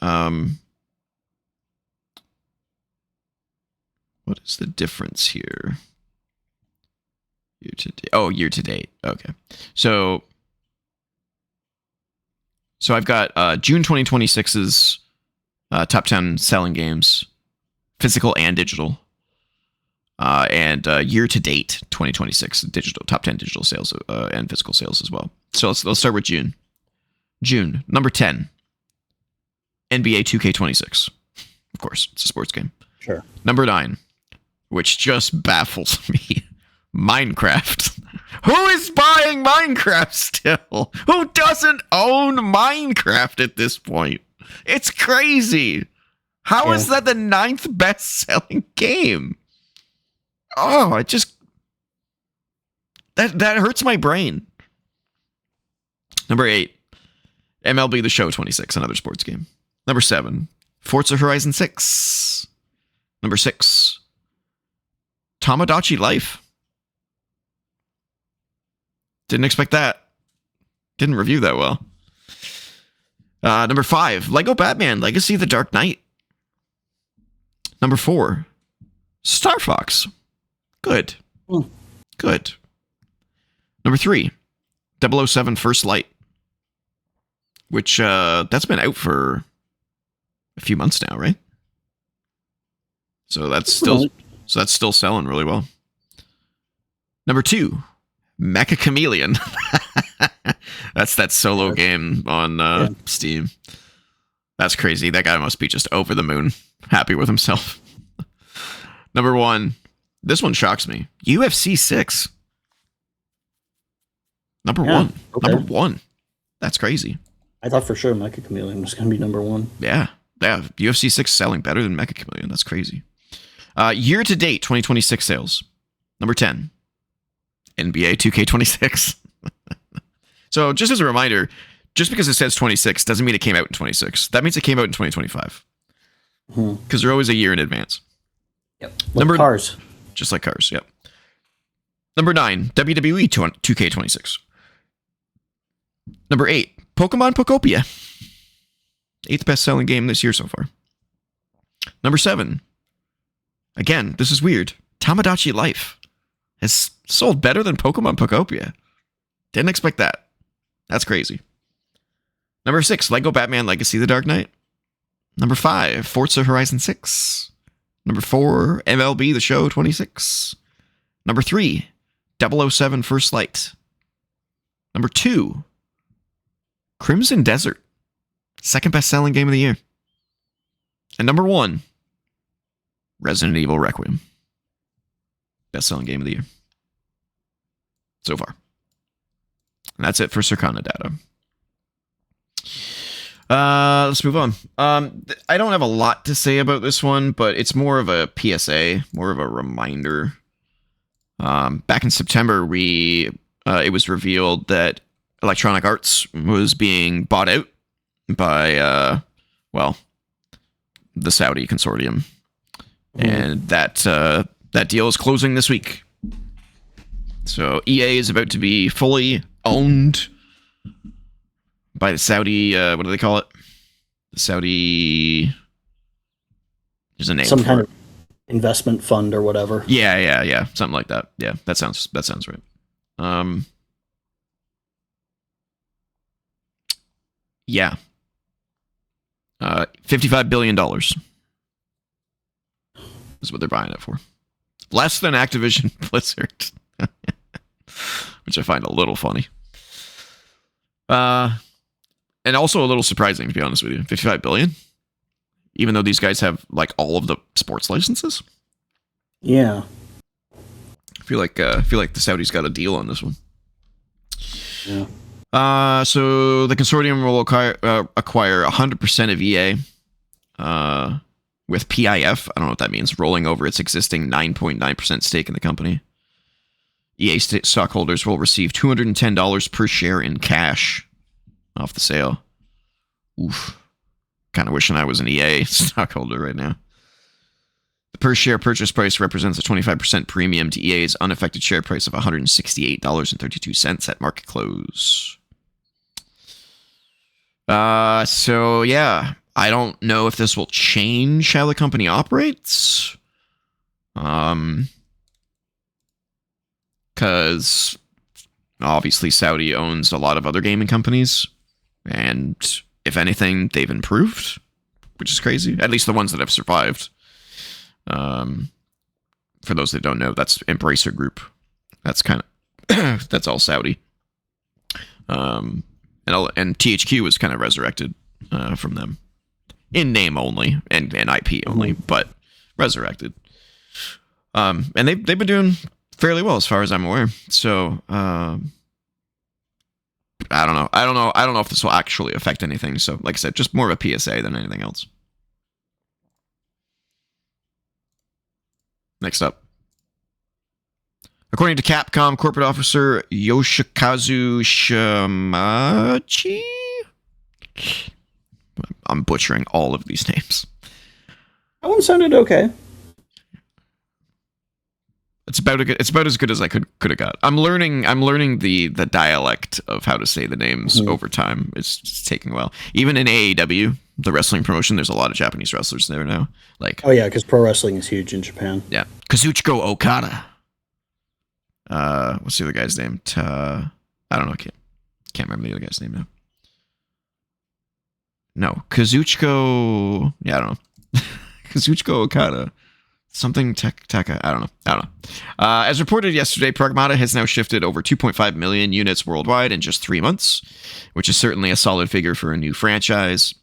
What is the difference here? Year to date. Oh, year to date. Okay. So I've got June 2026's top 10 selling games, physical and digital, and year to date 2026 digital, top 10 digital sales and physical sales as well. So let's start with June. June, number 10, NBA 2K26. Of course, it's a sports game. Sure. Number 9, which just baffles me, Minecraft. Who is buying Minecraft still? Who doesn't own Minecraft at this point? It's crazy. How is that the 9th best-selling game? Oh, it just... That hurts my brain. Number 8, MLB The Show 26, another sports game. Number 7, Forza Horizon 6. Number 6, Tamagotchi Life. Didn't expect that. Didn't review that well. Number 5, Lego Batman Legacy of the Dark Knight. Number 4, Star Fox. Good. Good. Number 3, 007 First Light. Which, that's been out for a few months now, right? So that's still selling really well. Number 2, Mecha Chameleon. That's that solo game on Steam. That's crazy. That guy must be just over the moon, happy with himself. Number 1, this one shocks me. UFC 6. Number 1. Okay. Number 1. That's crazy. I thought for sure Mecha Chameleon was going to be number 1. Yeah. UFC 6 selling better than Mecha Chameleon. That's crazy. Year to date 2026 sales. Number 10, NBA 2K26. So just as a reminder, just because it says 26 doesn't mean it came out in 26. That means it came out in 2025. Because they're always a year in advance. Yep. Like Cars. Just like Cars, yep. Number 9, WWE 2K26. Number 8, Pokemon Pokopia. 8th best-selling game this year so far. Number 7, again, this is weird, Tamagotchi Life has sold better than Pokemon Pokopia. Didn't expect that. That's crazy. Number 6, Lego Batman Legacy: The Dark Knight. Number 5, Forza Horizon 6. Number 4, MLB The Show 26. Number 3, 007 First Light. Number 2, Crimson Desert. 2nd best-selling game of the year. And number 1, Resident Evil Requiem. Best-selling game of the year. So far. And that's it for Circana data. Let's move on. I don't have a lot to say about this one, but it's more of a PSA, more of a reminder. Back in September, it was revealed that Electronic Arts was being bought out by, the Saudi consortium. And that deal is closing this week. So EA is about to be fully owned by the Saudi, what do they call it? The Saudi... There's a name Some for kind it. of investment fund or whatever. Yeah. Something like that. Yeah, that sounds right. Yeah. $55 billion is what they're buying it for. Less than Activision Blizzard. Which I find a little funny. And also a little surprising, to be honest with you. 55 billion? Even though these guys have, like, all of the sports licenses? Yeah. I feel like the Saudis got a deal on this one. Yeah. So the consortium will acquire 100% of EA with PIF. I don't know what that means. Rolling over its existing 9.9% stake in the company. EA stockholders will receive $210 per share in cash off the sale. Oof. Kind of wishing I was an EA stockholder right now. The per share purchase price represents a 25% premium to EA's unaffected share price of $168.32 at market close. So yeah, I don't know if this will change how the company operates. Because obviously Saudi owns a lot of other gaming companies, and if anything, they've improved, which is crazy. At least the ones that have survived. For those that don't know, that's Embracer Group. That's kind of that's all Saudi. And THQ was kind of resurrected from them in name only and IP only, but resurrected. And they've been doing fairly well as far as I'm aware. So I don't know. I don't know if this will actually affect anything. So like I said, just more of a PSA than anything else. Next up. According to Capcom corporate officer Yoshikazu Shamachi, I'm butchering all of these names. That one sounded okay. It's about as good as I could have got. I'm learning the dialect of how to say the names over time. It's taking a while. Even in AEW, the wrestling promotion, there's a lot of Japanese wrestlers there now. Like, oh yeah, because pro wrestling is huge in Japan. Yeah, Kazuchika Okada. What's the other guy's name? I don't know. Can't remember the other guy's name now. No, Kazuchika. Yeah, I don't know. Kazuchika Okada. Something Taka. I don't know. As reported yesterday, Pragmata has now shifted over 2.5 million units worldwide in just 3 months, which is certainly a solid figure for a new franchise.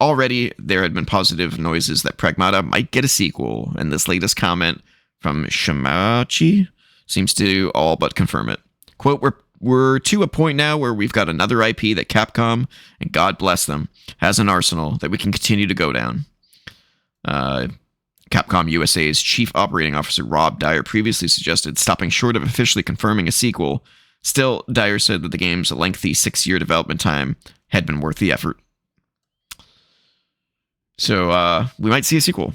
Already, there had been positive noises that Pragmata might get a sequel, and this latest comment from Shamachi seems to all but confirm it. Quote, we're to a point now where we've got another IP that Capcom, and God bless them, has an arsenal that we can continue to go down. Capcom USA's chief operating officer Rob Dyer previously suggested stopping short of officially confirming a sequel. Still, Dyer said that the game's lengthy 6-year development time had been worth the effort. So, we might see a sequel.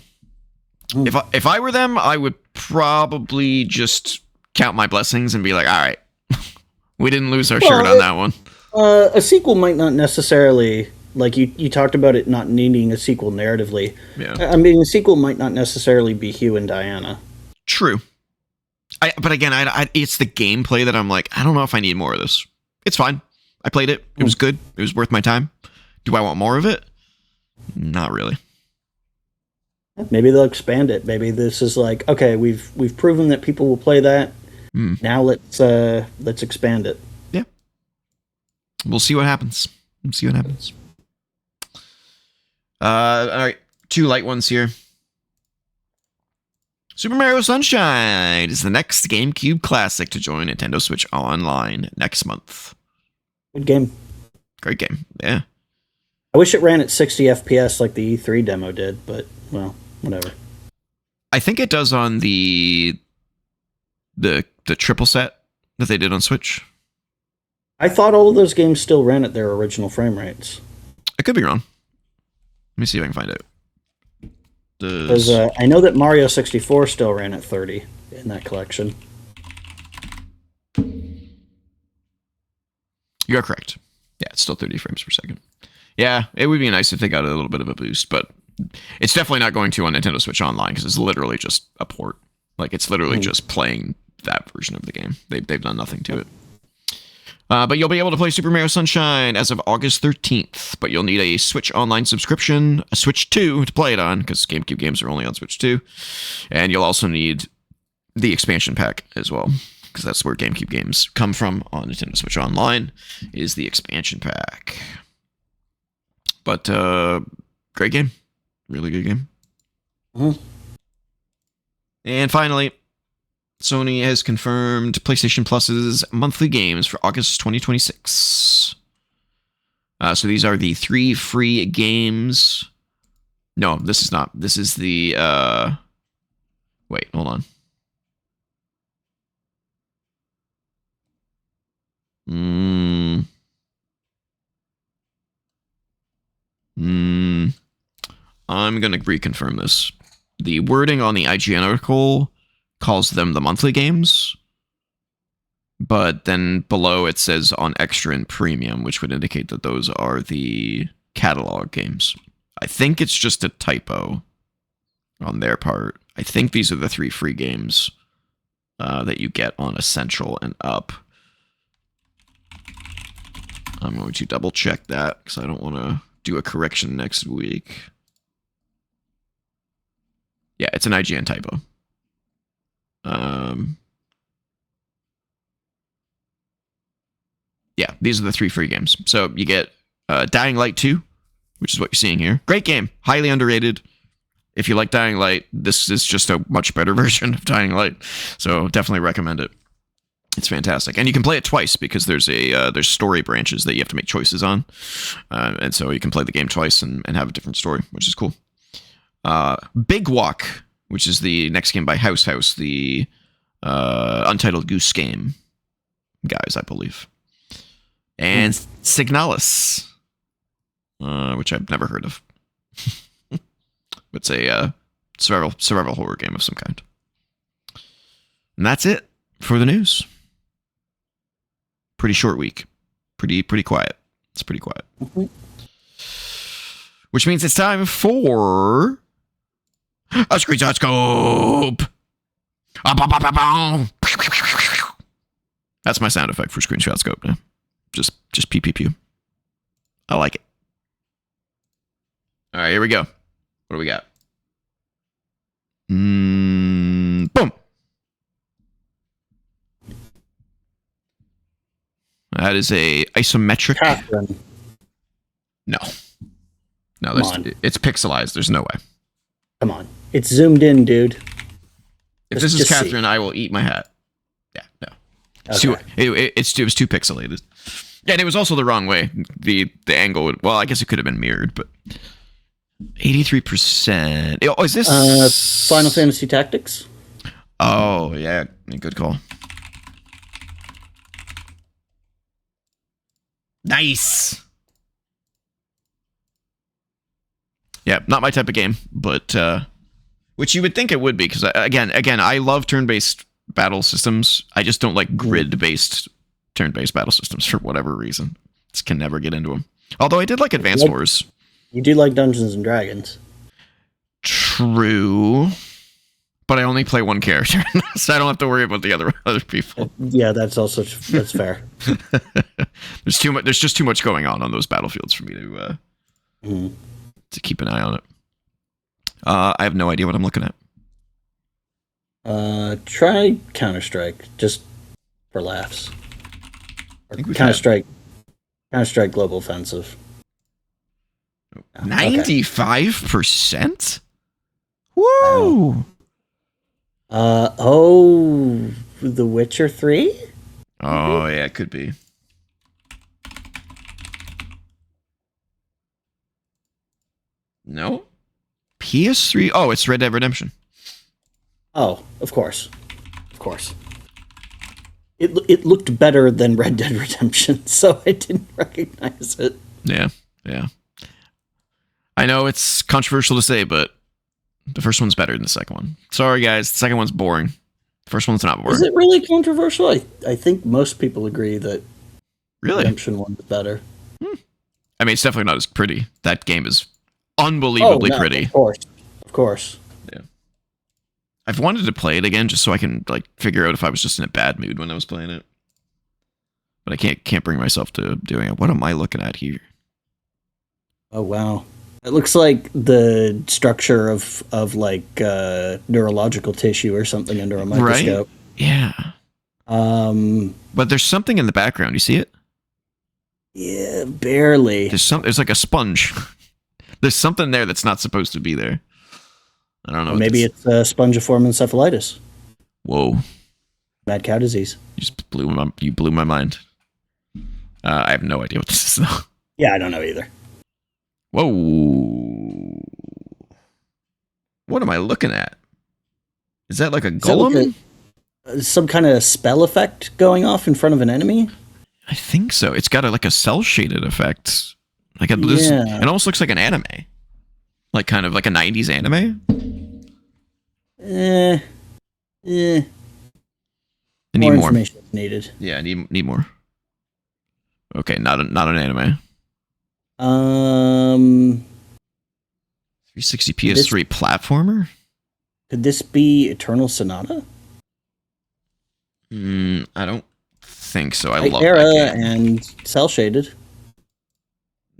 If I were them, I would probably just count my blessings and be like, all right, we didn't lose our shirt on that one. A sequel might not necessarily, like you talked about it not needing a sequel narratively. Yeah. I mean, a sequel might not necessarily be Hugh and Diana. True. But again, it's the gameplay that I'm like, I don't know if I need more of this. It's fine. I played it. It was good. It was worth my time. Do I want more of it? Not really. Maybe they'll expand it. Maybe this is like, okay, we've proven that people will play that. Now let's expand it. Yeah. We'll see what happens. All right. 2 light ones here. Super Mario Sunshine is the next GameCube classic to join Nintendo Switch Online next month. Good game. Great game. Yeah. I wish it ran at 60 FPS like the E3 demo did, but, well, whatever. I think it does on the triple set that they did on Switch. I thought all of those games still ran at their original frame rates. I could be wrong. Let me see if I can find out. Because I know that Mario 64 still ran at 30 in that collection. You're correct. Yeah, it's still 30 frames per second. Yeah, it would be nice if they got a little bit of a boost, but it's definitely not going to on Nintendo Switch Online because it's literally just a port. Like, it's literally just playing that version of the game. They've done nothing to it. But you'll be able to play Super Mario Sunshine as of August 13th, but you'll need a Switch Online subscription, a Switch 2 to play it on, because GameCube games are only on Switch 2. And you'll also need the expansion pack as well, because that's where GameCube games come from on Nintendo Switch Online, is the expansion pack. But, great game. Really good game. Mm-hmm. And finally, Sony has confirmed PlayStation Plus's monthly games for August 2026. So these are the 3 free games. No, this is not. This is the... Wait, hold on. I'm going to reconfirm this. The wording on the IGN article calls them the monthly games, but then below it says on extra and premium, which would indicate that those are the catalog games. I think it's just a typo on their part. I think these are the 3 free games that you get on Essential and up. I'm going to double check that because I don't want to do a correction next week. Yeah, it's an IGN typo. Yeah, these are the 3 free games. So you get Dying Light 2, which is what you're seeing here. Great game, highly underrated. If you like Dying Light, this is just a much better version of Dying Light. So definitely recommend it. It's fantastic, and you can play it twice because there's story branches that you have to make choices on, and so you can play the game twice and have a different story, which is cool. Big Walk, which is the next game by House, the Untitled Goose Game guys, I believe, and Signalis, which I've never heard of. It's a survival horror game of some kind. And that's it for the news. Pretty short week. Pretty quiet. It's pretty quiet. Which means it's time for a screenshot scope. That's my sound effect for screenshot scope now. Just pew pew pew. I like it. All right, here we go. What do we got? Boom. That is a isometric. Catherine. No, it's pixelized. There's no way. Come on. It's zoomed in, dude. If this is Catherine, I will eat my hat. Yeah, no. It was too pixelated. Yeah, and it was also the wrong way. The angle, well, I guess it could have been mirrored, but 83%. Oh, is this Final Fantasy Tactics? Oh, yeah, good call. Nice. Yeah, not my type of game, but Which you would think it would be, because again, I love turn-based battle systems. I just don't like grid-based turn-based battle systems for whatever reason. Just can never get into them. Although I did like Advance Wars. You do like Dungeons and Dragons. True. But I only play one character, so I don't have to worry about the other people. Yeah, that's fair. There's just too much going on those battlefields for me to keep an eye on it. I have no idea what I'm looking at. Try Counter-Strike, just for laughs. Or Counter-Strike Global Offensive. 95%? Woo! The Witcher 3? Oh, yeah, it could be. No? PS3? Oh, it's Red Dead Redemption. Oh, of course. Of course. It looked better than Red Dead Redemption, so I didn't recognize it. Yeah. I know it's controversial to say, but the first one's better than the second one. Sorry, guys. The second one's boring. The first one's not boring. Is it really controversial? I think most people agree that Redemption 1 is better. I mean, it's definitely not as pretty. That game is unbelievably pretty. Of course. Yeah. I've wanted to play it again just so I can figure out if I was just in a bad mood when I was playing it. But I can't bring myself to doing it. What am I looking at here? Oh wow. It looks like the structure of neurological tissue or something under a microscope. Right? Yeah. But there's something in the background. You see it? Yeah, barely. There's like a sponge. There's something there that's not supposed to be there. I don't know. Maybe it's spongiform encephalitis. Whoa. Mad cow disease. You blew my mind. I have no idea what this is though. Yeah, I don't know either. Whoa. What am I looking at? Is that like a golem? Some kind of spell effect going off in front of an enemy? I think so. It's got a cell shaded effect. It almost looks like an anime. Like kind of like a 90s anime. More information is needed. Yeah, I need more. Okay, not an anime. 360 PS3 platformer? Could this be Eternal Sonata? I don't think so. I love era that game. And cell shaded.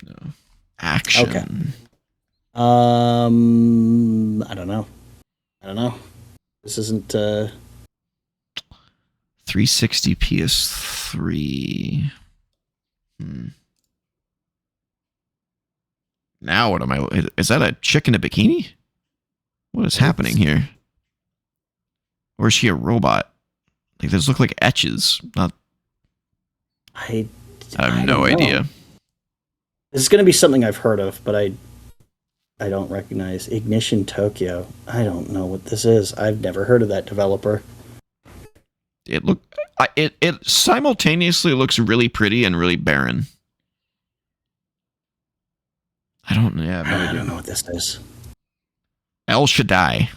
No. Action. Okay. I don't know. This isn't 360 PS3. Now what am I? Is that a chick in a bikini? What is happening here? Or is she a robot? Those look like etches. Not. I have no idea. This is going to be something I've heard of, but I don't recognize. Ignition Tokyo. I don't know what this is. I've never heard of that developer. It simultaneously looks really pretty and really barren. I don't know what this is. El Shaddai.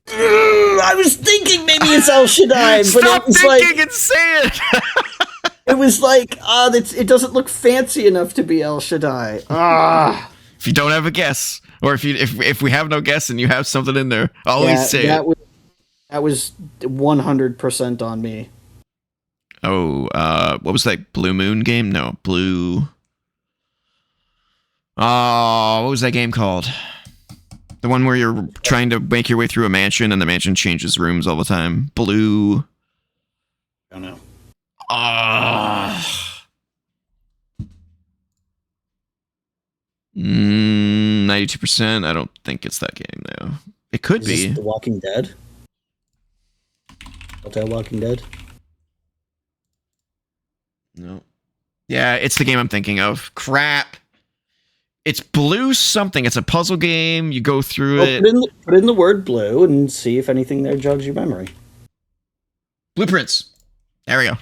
I was thinking maybe it's El Shaddai, but Stop thinking and say it. It was like, it doesn't look fancy enough to be El Shaddai. If you don't have a guess, or if we have no guess and you have something in there, always say it. That was 100% on me. Oh, what was that Blue Moon game? No, Blue. Oh, what was that game called? The one where you're trying to make your way through a mansion and the mansion changes rooms all the time. Blue. I don't know. 92%. I don't think it's that game though. It could be. The Walking Dead. Hotel Walking Dead. No. Yeah, it's the game I'm thinking of. Crap. It's Blue something. It's a puzzle game. You go through it. Put in the word blue and see if anything there jogs your memory. Blueprints. There we go.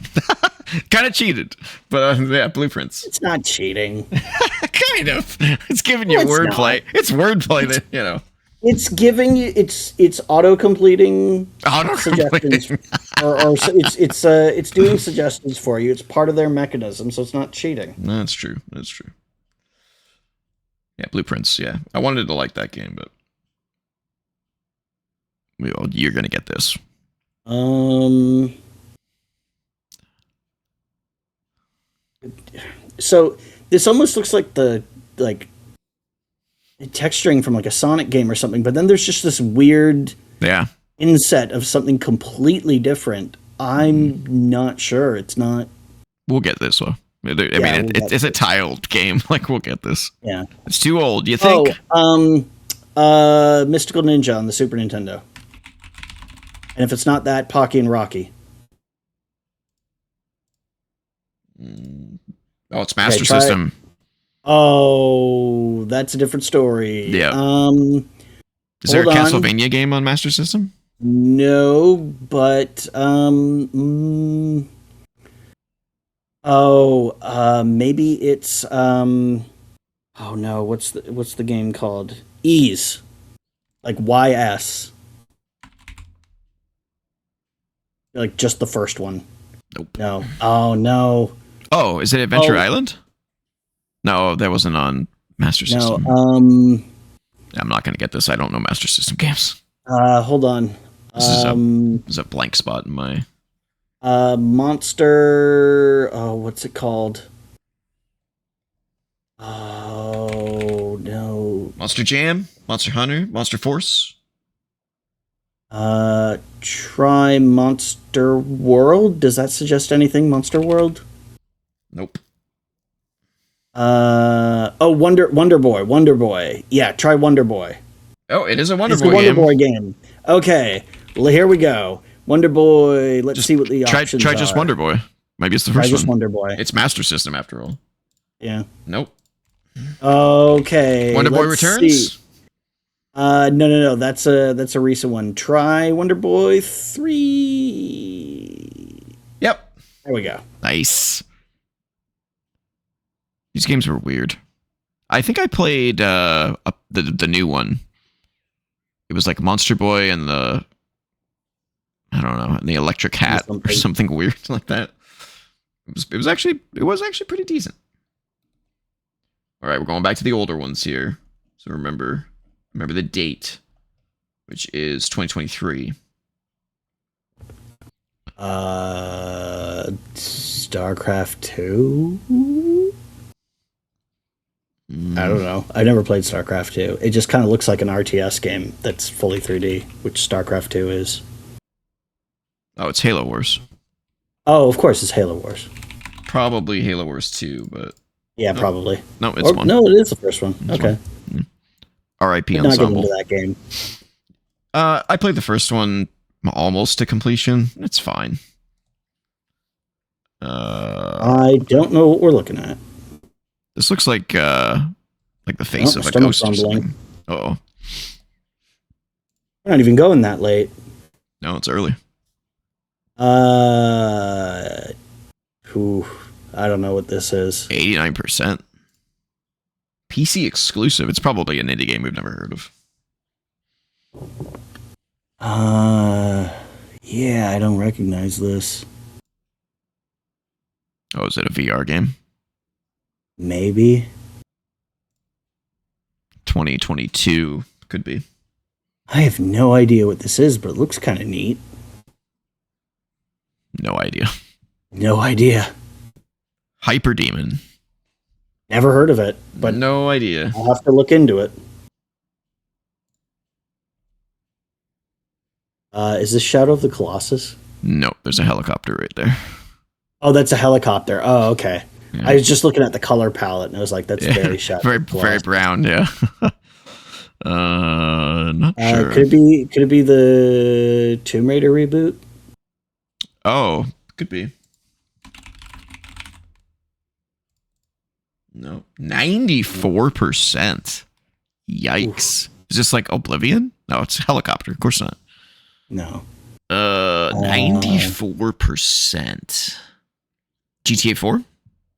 Kind of cheated, but yeah, Blueprints. It's not cheating. Kind of. It's giving you wordplay. It's wordplay that, It's giving you it's auto completing suggestions, it's doing suggestions for you. It's part of their mechanism, so it's not cheating. That's true. That's true. Yeah, Blueprints. Yeah, I wanted to like that game, but you're gonna get this. So this almost looks like the texturing from like a Sonic game or something, but then there's just this weird inset of something completely different. I'm not sure. It's not. We'll get this one. I mean, it's a tiled game. Like, we'll get this. Yeah. It's too old. You think? Mystical Ninja on the Super Nintendo. And if it's not that, Pocky and Rocky. Oh, it's Master System. Oh, that's a different story. Yeah. Is there a Castlevania game on Master System? No, but maybe it's oh no, what's the game called? Ys. Like YS. Like just the first one. Nope. No. Oh no. Oh, is it Adventure Island? No, that wasn't on Master System. No. I'm not going to get this. I don't know Master System games. Hold on. This is a blank spot in my... Monster... Oh, what's it called? Oh, no. Monster Jam? Monster Hunter? Monster Force? Try Monster World? Does that suggest anything? Monster World? Nope. Wonder Boy. Yeah, try Wonder Boy. Oh, it is a Wonder Boy game. Wonder Boy game. Okay, well, here we go. Wonder Boy. Let's see what the options try just Wonder Boy. Maybe it's the first one. Just Wonder Boy. It's Master System after all. Yeah. Nope. Okay. Wonder Boy Returns. See. No. That's a recent one. Try Wonder Boy 3. Yep. There we go. Nice. These games were weird. I think I played the new one. It was like Monster Boy and the Electric Hat or something weird like that. It was actually pretty decent. All right, we're going back to the older ones here. So remember the date, which is 2023. StarCraft 2? I don't know. I never played StarCraft 2. It just kind of looks like an RTS game that's fully 3D, which StarCraft 2 is. Oh, it's Halo Wars. Oh, of course it's Halo Wars. Probably Halo Wars 2, but... Yeah, probably. No, it's one. No, it is the first one. Okay. R.I.P. Ensemble. Not get into that game. I played the first one almost to completion. It's fine. I don't know what we're looking at. This looks like the face of a ghost or something. Uh-oh. We're not even going that late. No, it's early. I don't know what this is. 89%. PC exclusive. It's probably an indie game we've never heard of. Yeah, I don't recognize this. Oh, is it a VR game? Maybe. 2022 could be. I have no idea what this is, but it looks kind of neat. No idea. No idea. Hyper Demon. Never heard of it, but no idea. I'll have to look into it. Is this Shadow of the Colossus? No, there's a helicopter right there. Oh, that's a helicopter. Oh, okay. Yeah. I was just looking at the color palette, and I was like, "That's very Shadow." Very brown. Yeah. Not sure. Could it be the Tomb Raider reboot? Oh, could be. No, 94%. Yikes! Is this like Oblivion? No, it's a helicopter. Of course not. No. 94%. GTA 4?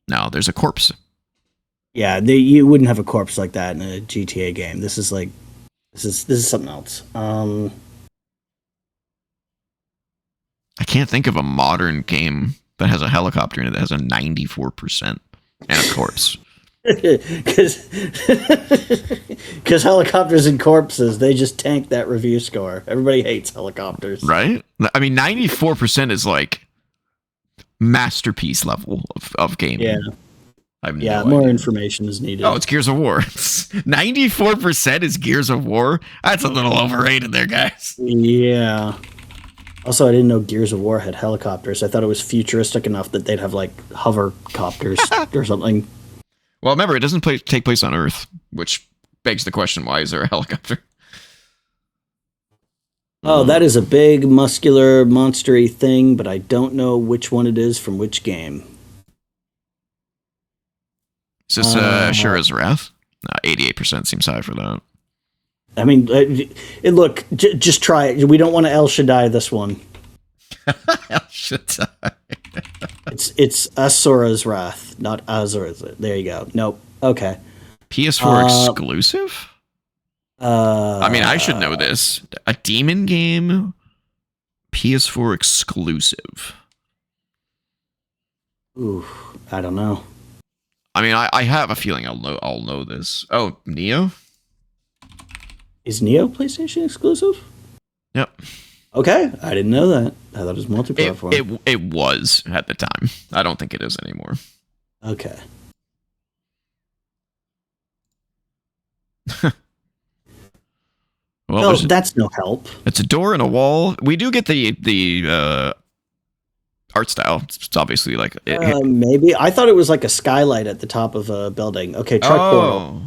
No, there's a corpse. Yeah, you wouldn't have a corpse like that in a GTA game. This is like This is something else. I can't think of a modern game that has a helicopter in it that has a 94% and a corpse. Because helicopters and corpses, they just tank that review score. Everybody hates helicopters. Right? I mean, 94% is like masterpiece level of gaming. Yeah. I have Yeah, no more idea. information is needed. Oh, it's Gears of War. 94% is Gears of War? That's a little overrated there, guys. Yeah. Also, I didn't know Gears of War had helicopters. I thought it was futuristic enough that they'd have, like, hovercopters or something. Well, remember, it doesn't take place on Earth, which begs the question, why is there a helicopter? Oh, that is a big, muscular, monstery thing, but I don't know which one it is from which game. Is this Ashura's Wrath? 88% seems high for that. I mean, look, just try it. We don't want to El Shaddai this one. El Shaddai. It's Asura's Wrath, not Azura's. There you go. Nope. Okay. PS4 exclusive? I mean, I should know this. A demon game, PS4 exclusive. Ooh, I don't know. I mean, I have a feeling I'll know this. Oh, Neo? Is Neo PlayStation exclusive? Yep. Okay, I didn't know that. I thought it was multi-platform. It was at the time. I don't think it is anymore. Okay. Well, that's no help. It's a door and a wall. We do get the art style. It's obviously like maybe I thought it was like a skylight at the top of a building. Okay, try Portal.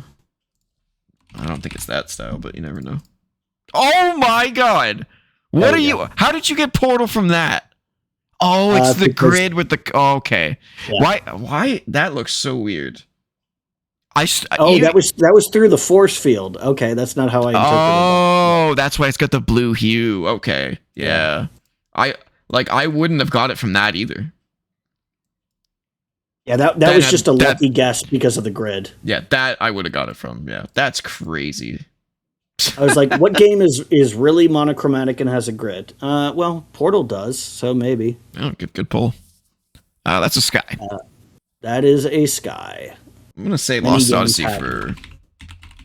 I don't think it's that style, but you never know. Oh my god! What are you? How did you get Portal from that? Oh, it's the grid with the. Oh, okay. Yeah. Why? That looks so weird. That was through the force field. Okay, that's not how I interpreted it. Oh, that's why it's got the blue hue. Okay, yeah. I wouldn't have got it from that either. Yeah, that was just a lucky guess because of the grid. Yeah, that I would have got it from. Yeah, that's crazy. I was like, what game is really monochromatic and has a grid? Well, Portal does, so maybe. Oh, good pull. That's a Sky. That is a Sky. I'm gonna say Lost Odyssey for.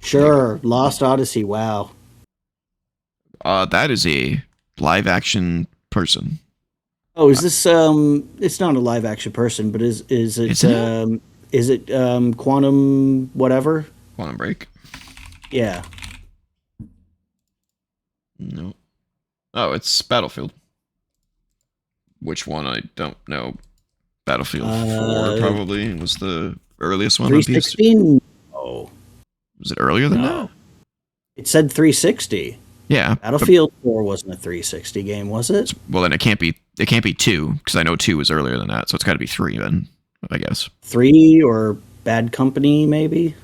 Sure, Lost Odyssey. Wow. That is a live action person. Oh, is this it's not a live action person, but is it Quantum whatever? Quantum Break? Yeah. No. Oh, it's Battlefield. Which one? I don't know. Battlefield 4 probably was the earliest one. 360? No. Was it earlier than that? It said 360. Yeah. Battlefield 4 wasn't a 360 game, was it? Well, then it can't be 2 because I know 2 was earlier than that, so it's got to be 3 then, I guess. 3 or Bad Company maybe?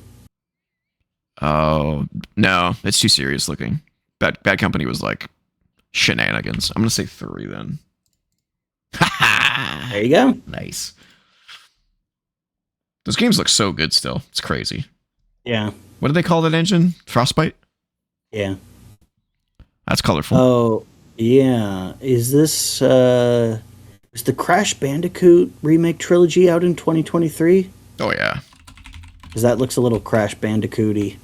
Oh, no, it's too serious looking. Bad Company was like shenanigans. I'm going to say 3 then. There you go. Nice. Those games look so good still. It's crazy. Yeah. What do they call that engine? Frostbite? Yeah. That's colorful. Oh, yeah. Is this is the Crash Bandicoot remake trilogy out in 2023? Oh yeah. Because that looks a little Crash Bandicoot-y.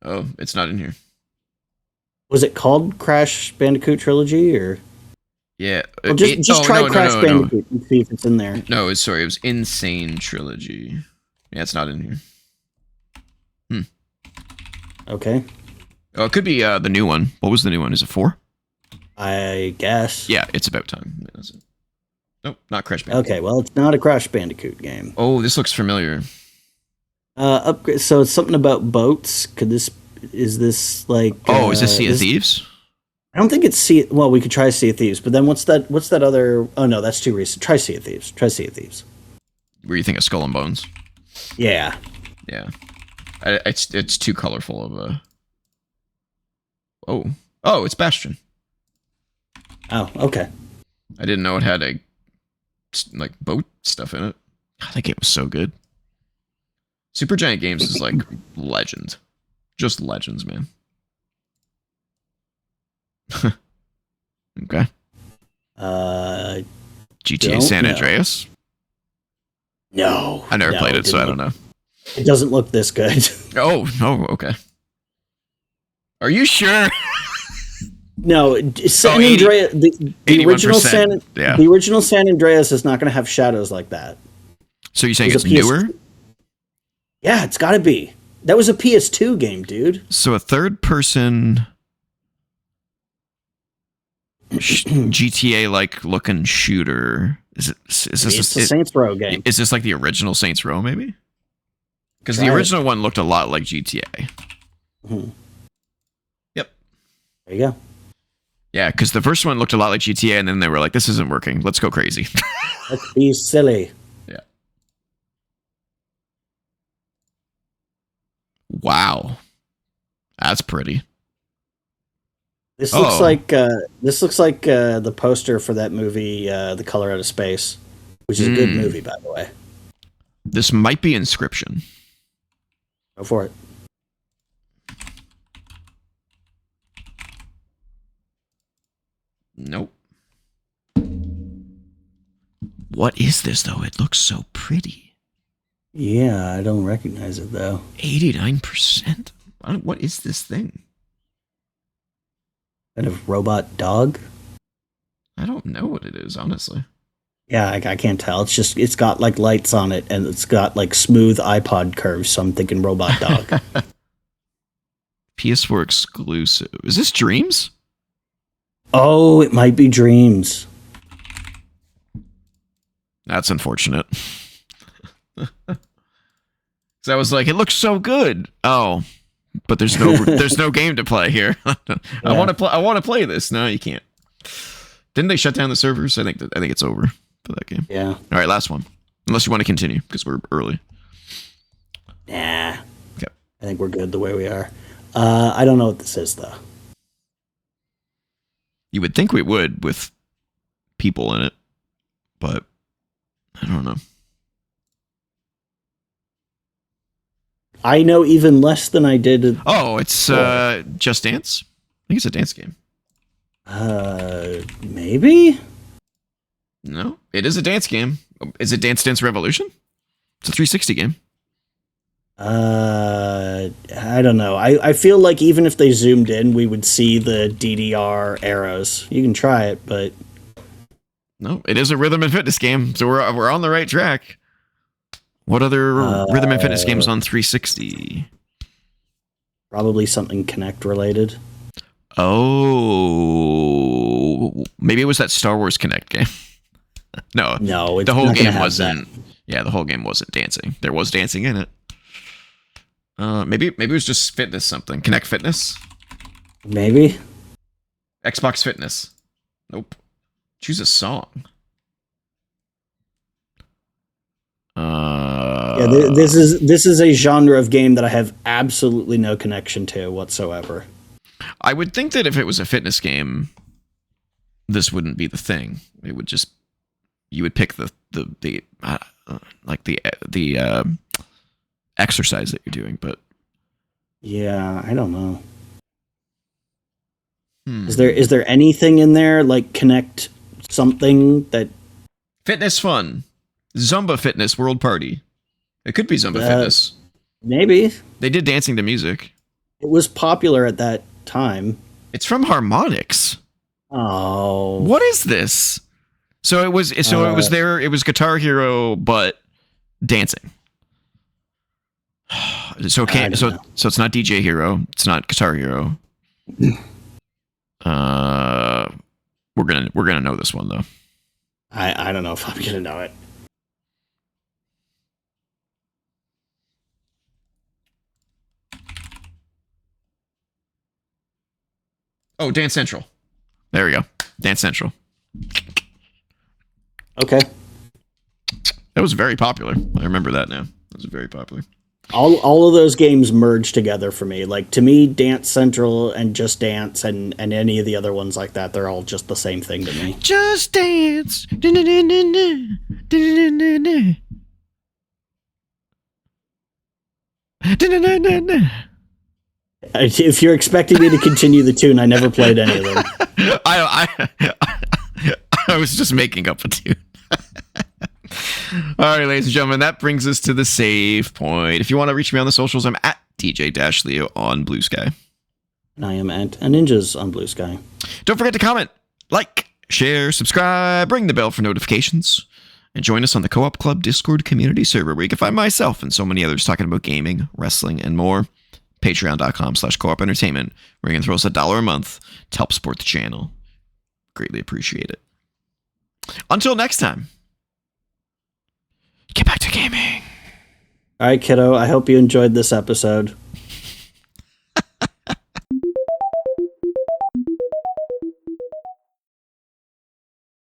Oh, it's not in here. Was it called Crash Bandicoot Trilogy or? Yeah. Well, just try Crash Bandicoot and see if it's in there. No, it was Insane Trilogy. Yeah, it's not in here. Okay. Oh, it could be the new one. What was the new one? Is it 4? I guess. Yeah, it's about time. Yeah, that's it. Nope, not Crash Bandicoot. Okay, well, it's not a Crash Bandicoot game. Oh, this looks familiar. Upgrade. So it's something about boats. Is this like? Oh, is this Sea of Thieves? I don't think it's Sea. Well, we could try Sea of Thieves, but then what's that other? Oh no, that's too recent. Try Sea of Thieves. Where you think of Skull and Bones? Yeah. Yeah. It's too colorful of a. Oh, it's Bastion. Oh, okay. I didn't know it had a boat stuff in it. God, that game was so good. Supergiant Games is like legend. Just legends, man. Okay. GTA San Andreas? No. I never played it, so I don't know. It doesn't look this good. Oh, okay. Are you sure? No, San Andreas, the original the original San Andreas is not going to have shadows like that. So you're saying it's newer? Yeah, it's got to be. That was a PS2 game, dude. So a third-person GTA-like looking shooter. Is this a Saints Row game? Is this like the original Saints Row, maybe? Because the original one looked a lot like GTA. Mm-hmm. Yep. There you go. Yeah, because the first one looked a lot like GTA, and then they were like, "This isn't working. Let's go crazy." Let's be silly. Yeah. Wow, that's pretty. This looks like the poster for that movie, The Color Out of Space, which is a good movie, by the way. This might be Inscription. Go for it. Nope. What is this, though? It looks so pretty. Yeah, I don't recognize it, though. 89%? What is this thing? Kind of robot dog? I don't know what it is, honestly. Yeah, I can't tell. It's got like lights on it, and it's got like smooth iPod curves, so I'm thinking robot dog. PS4 exclusive. Is this Dreams? Oh, it might be Dreams. That's unfortunate. So I was like, it looks so good. Oh, but there's no game to play here. I want to play this. No, you can't. Didn't they shut down the servers? I think it's over for that game. Yeah. All right, last one. Unless you want to continue because we're early. Nah. Okay. I think we're good the way we are. I don't know what this is though. You would think we would with people in it, but I don't know. I know even less than I did. Oh, it's Just Dance? I think it's a dance game. Maybe? No, it is a dance game. Is it Dance Dance Revolution? It's a 360 game. I don't know. I feel like even if they zoomed in, we would see the DDR arrows. You can try it, but no, it is a rhythm and fitness game, so we're on the right track. What other rhythm and fitness games on 360? Probably something Kinect related. Oh, maybe it was that Star Wars Kinect game. No, the whole game wasn't. Yeah, the whole game wasn't dancing. There was dancing in it. Maybe it was just fitness something. Kinect Fitness? Maybe. Xbox Fitness. Nope. Choose a song. Yeah, this is a genre of game that I have absolutely no connection to whatsoever. I would think that if it was a fitness game, this wouldn't be the thing. It would just you would pick the exercise that you're doing, but yeah, I don't know. Is there anything in there like Connect something that fitness fun? Zumba Fitness World Party. It could be Zumba Fitness. Maybe. They did dancing to music. It was popular at that time. It's from Harmonix. Oh. What is this? So it was there. It was Guitar Hero, but dancing. So it's not DJ Hero. It's not Guitar Hero. We're gonna know this one though. I don't know if I'm gonna know it. Oh, Dance Central. There we go. Dance Central. Okay. That was very popular. I remember that now. That was very popular. All of those games merge together for me. Like, to me, Dance Central and Just Dance and any of the other ones like that, they're all just the same thing to me. Just Dance. If you're expecting me to continue the tune, I never played any of them. I was just making up a tune. All right, ladies and gentlemen, that brings us to the save point. If you want to reach me on the socials, I'm at DJ-Leo on BlueSky. And I am at Ninjas on BlueSky. Don't forget to comment, like, share, subscribe, ring the bell for notifications, and join us on the Co-op Club Discord community server where you can find myself and so many others talking about gaming, wrestling, and more. Patreon.com/co-op entertainment, where you can throw us $1 a month to help support the channel. Greatly appreciate it. Until next time, get back to gaming. All right, kiddo. I hope you enjoyed this episode.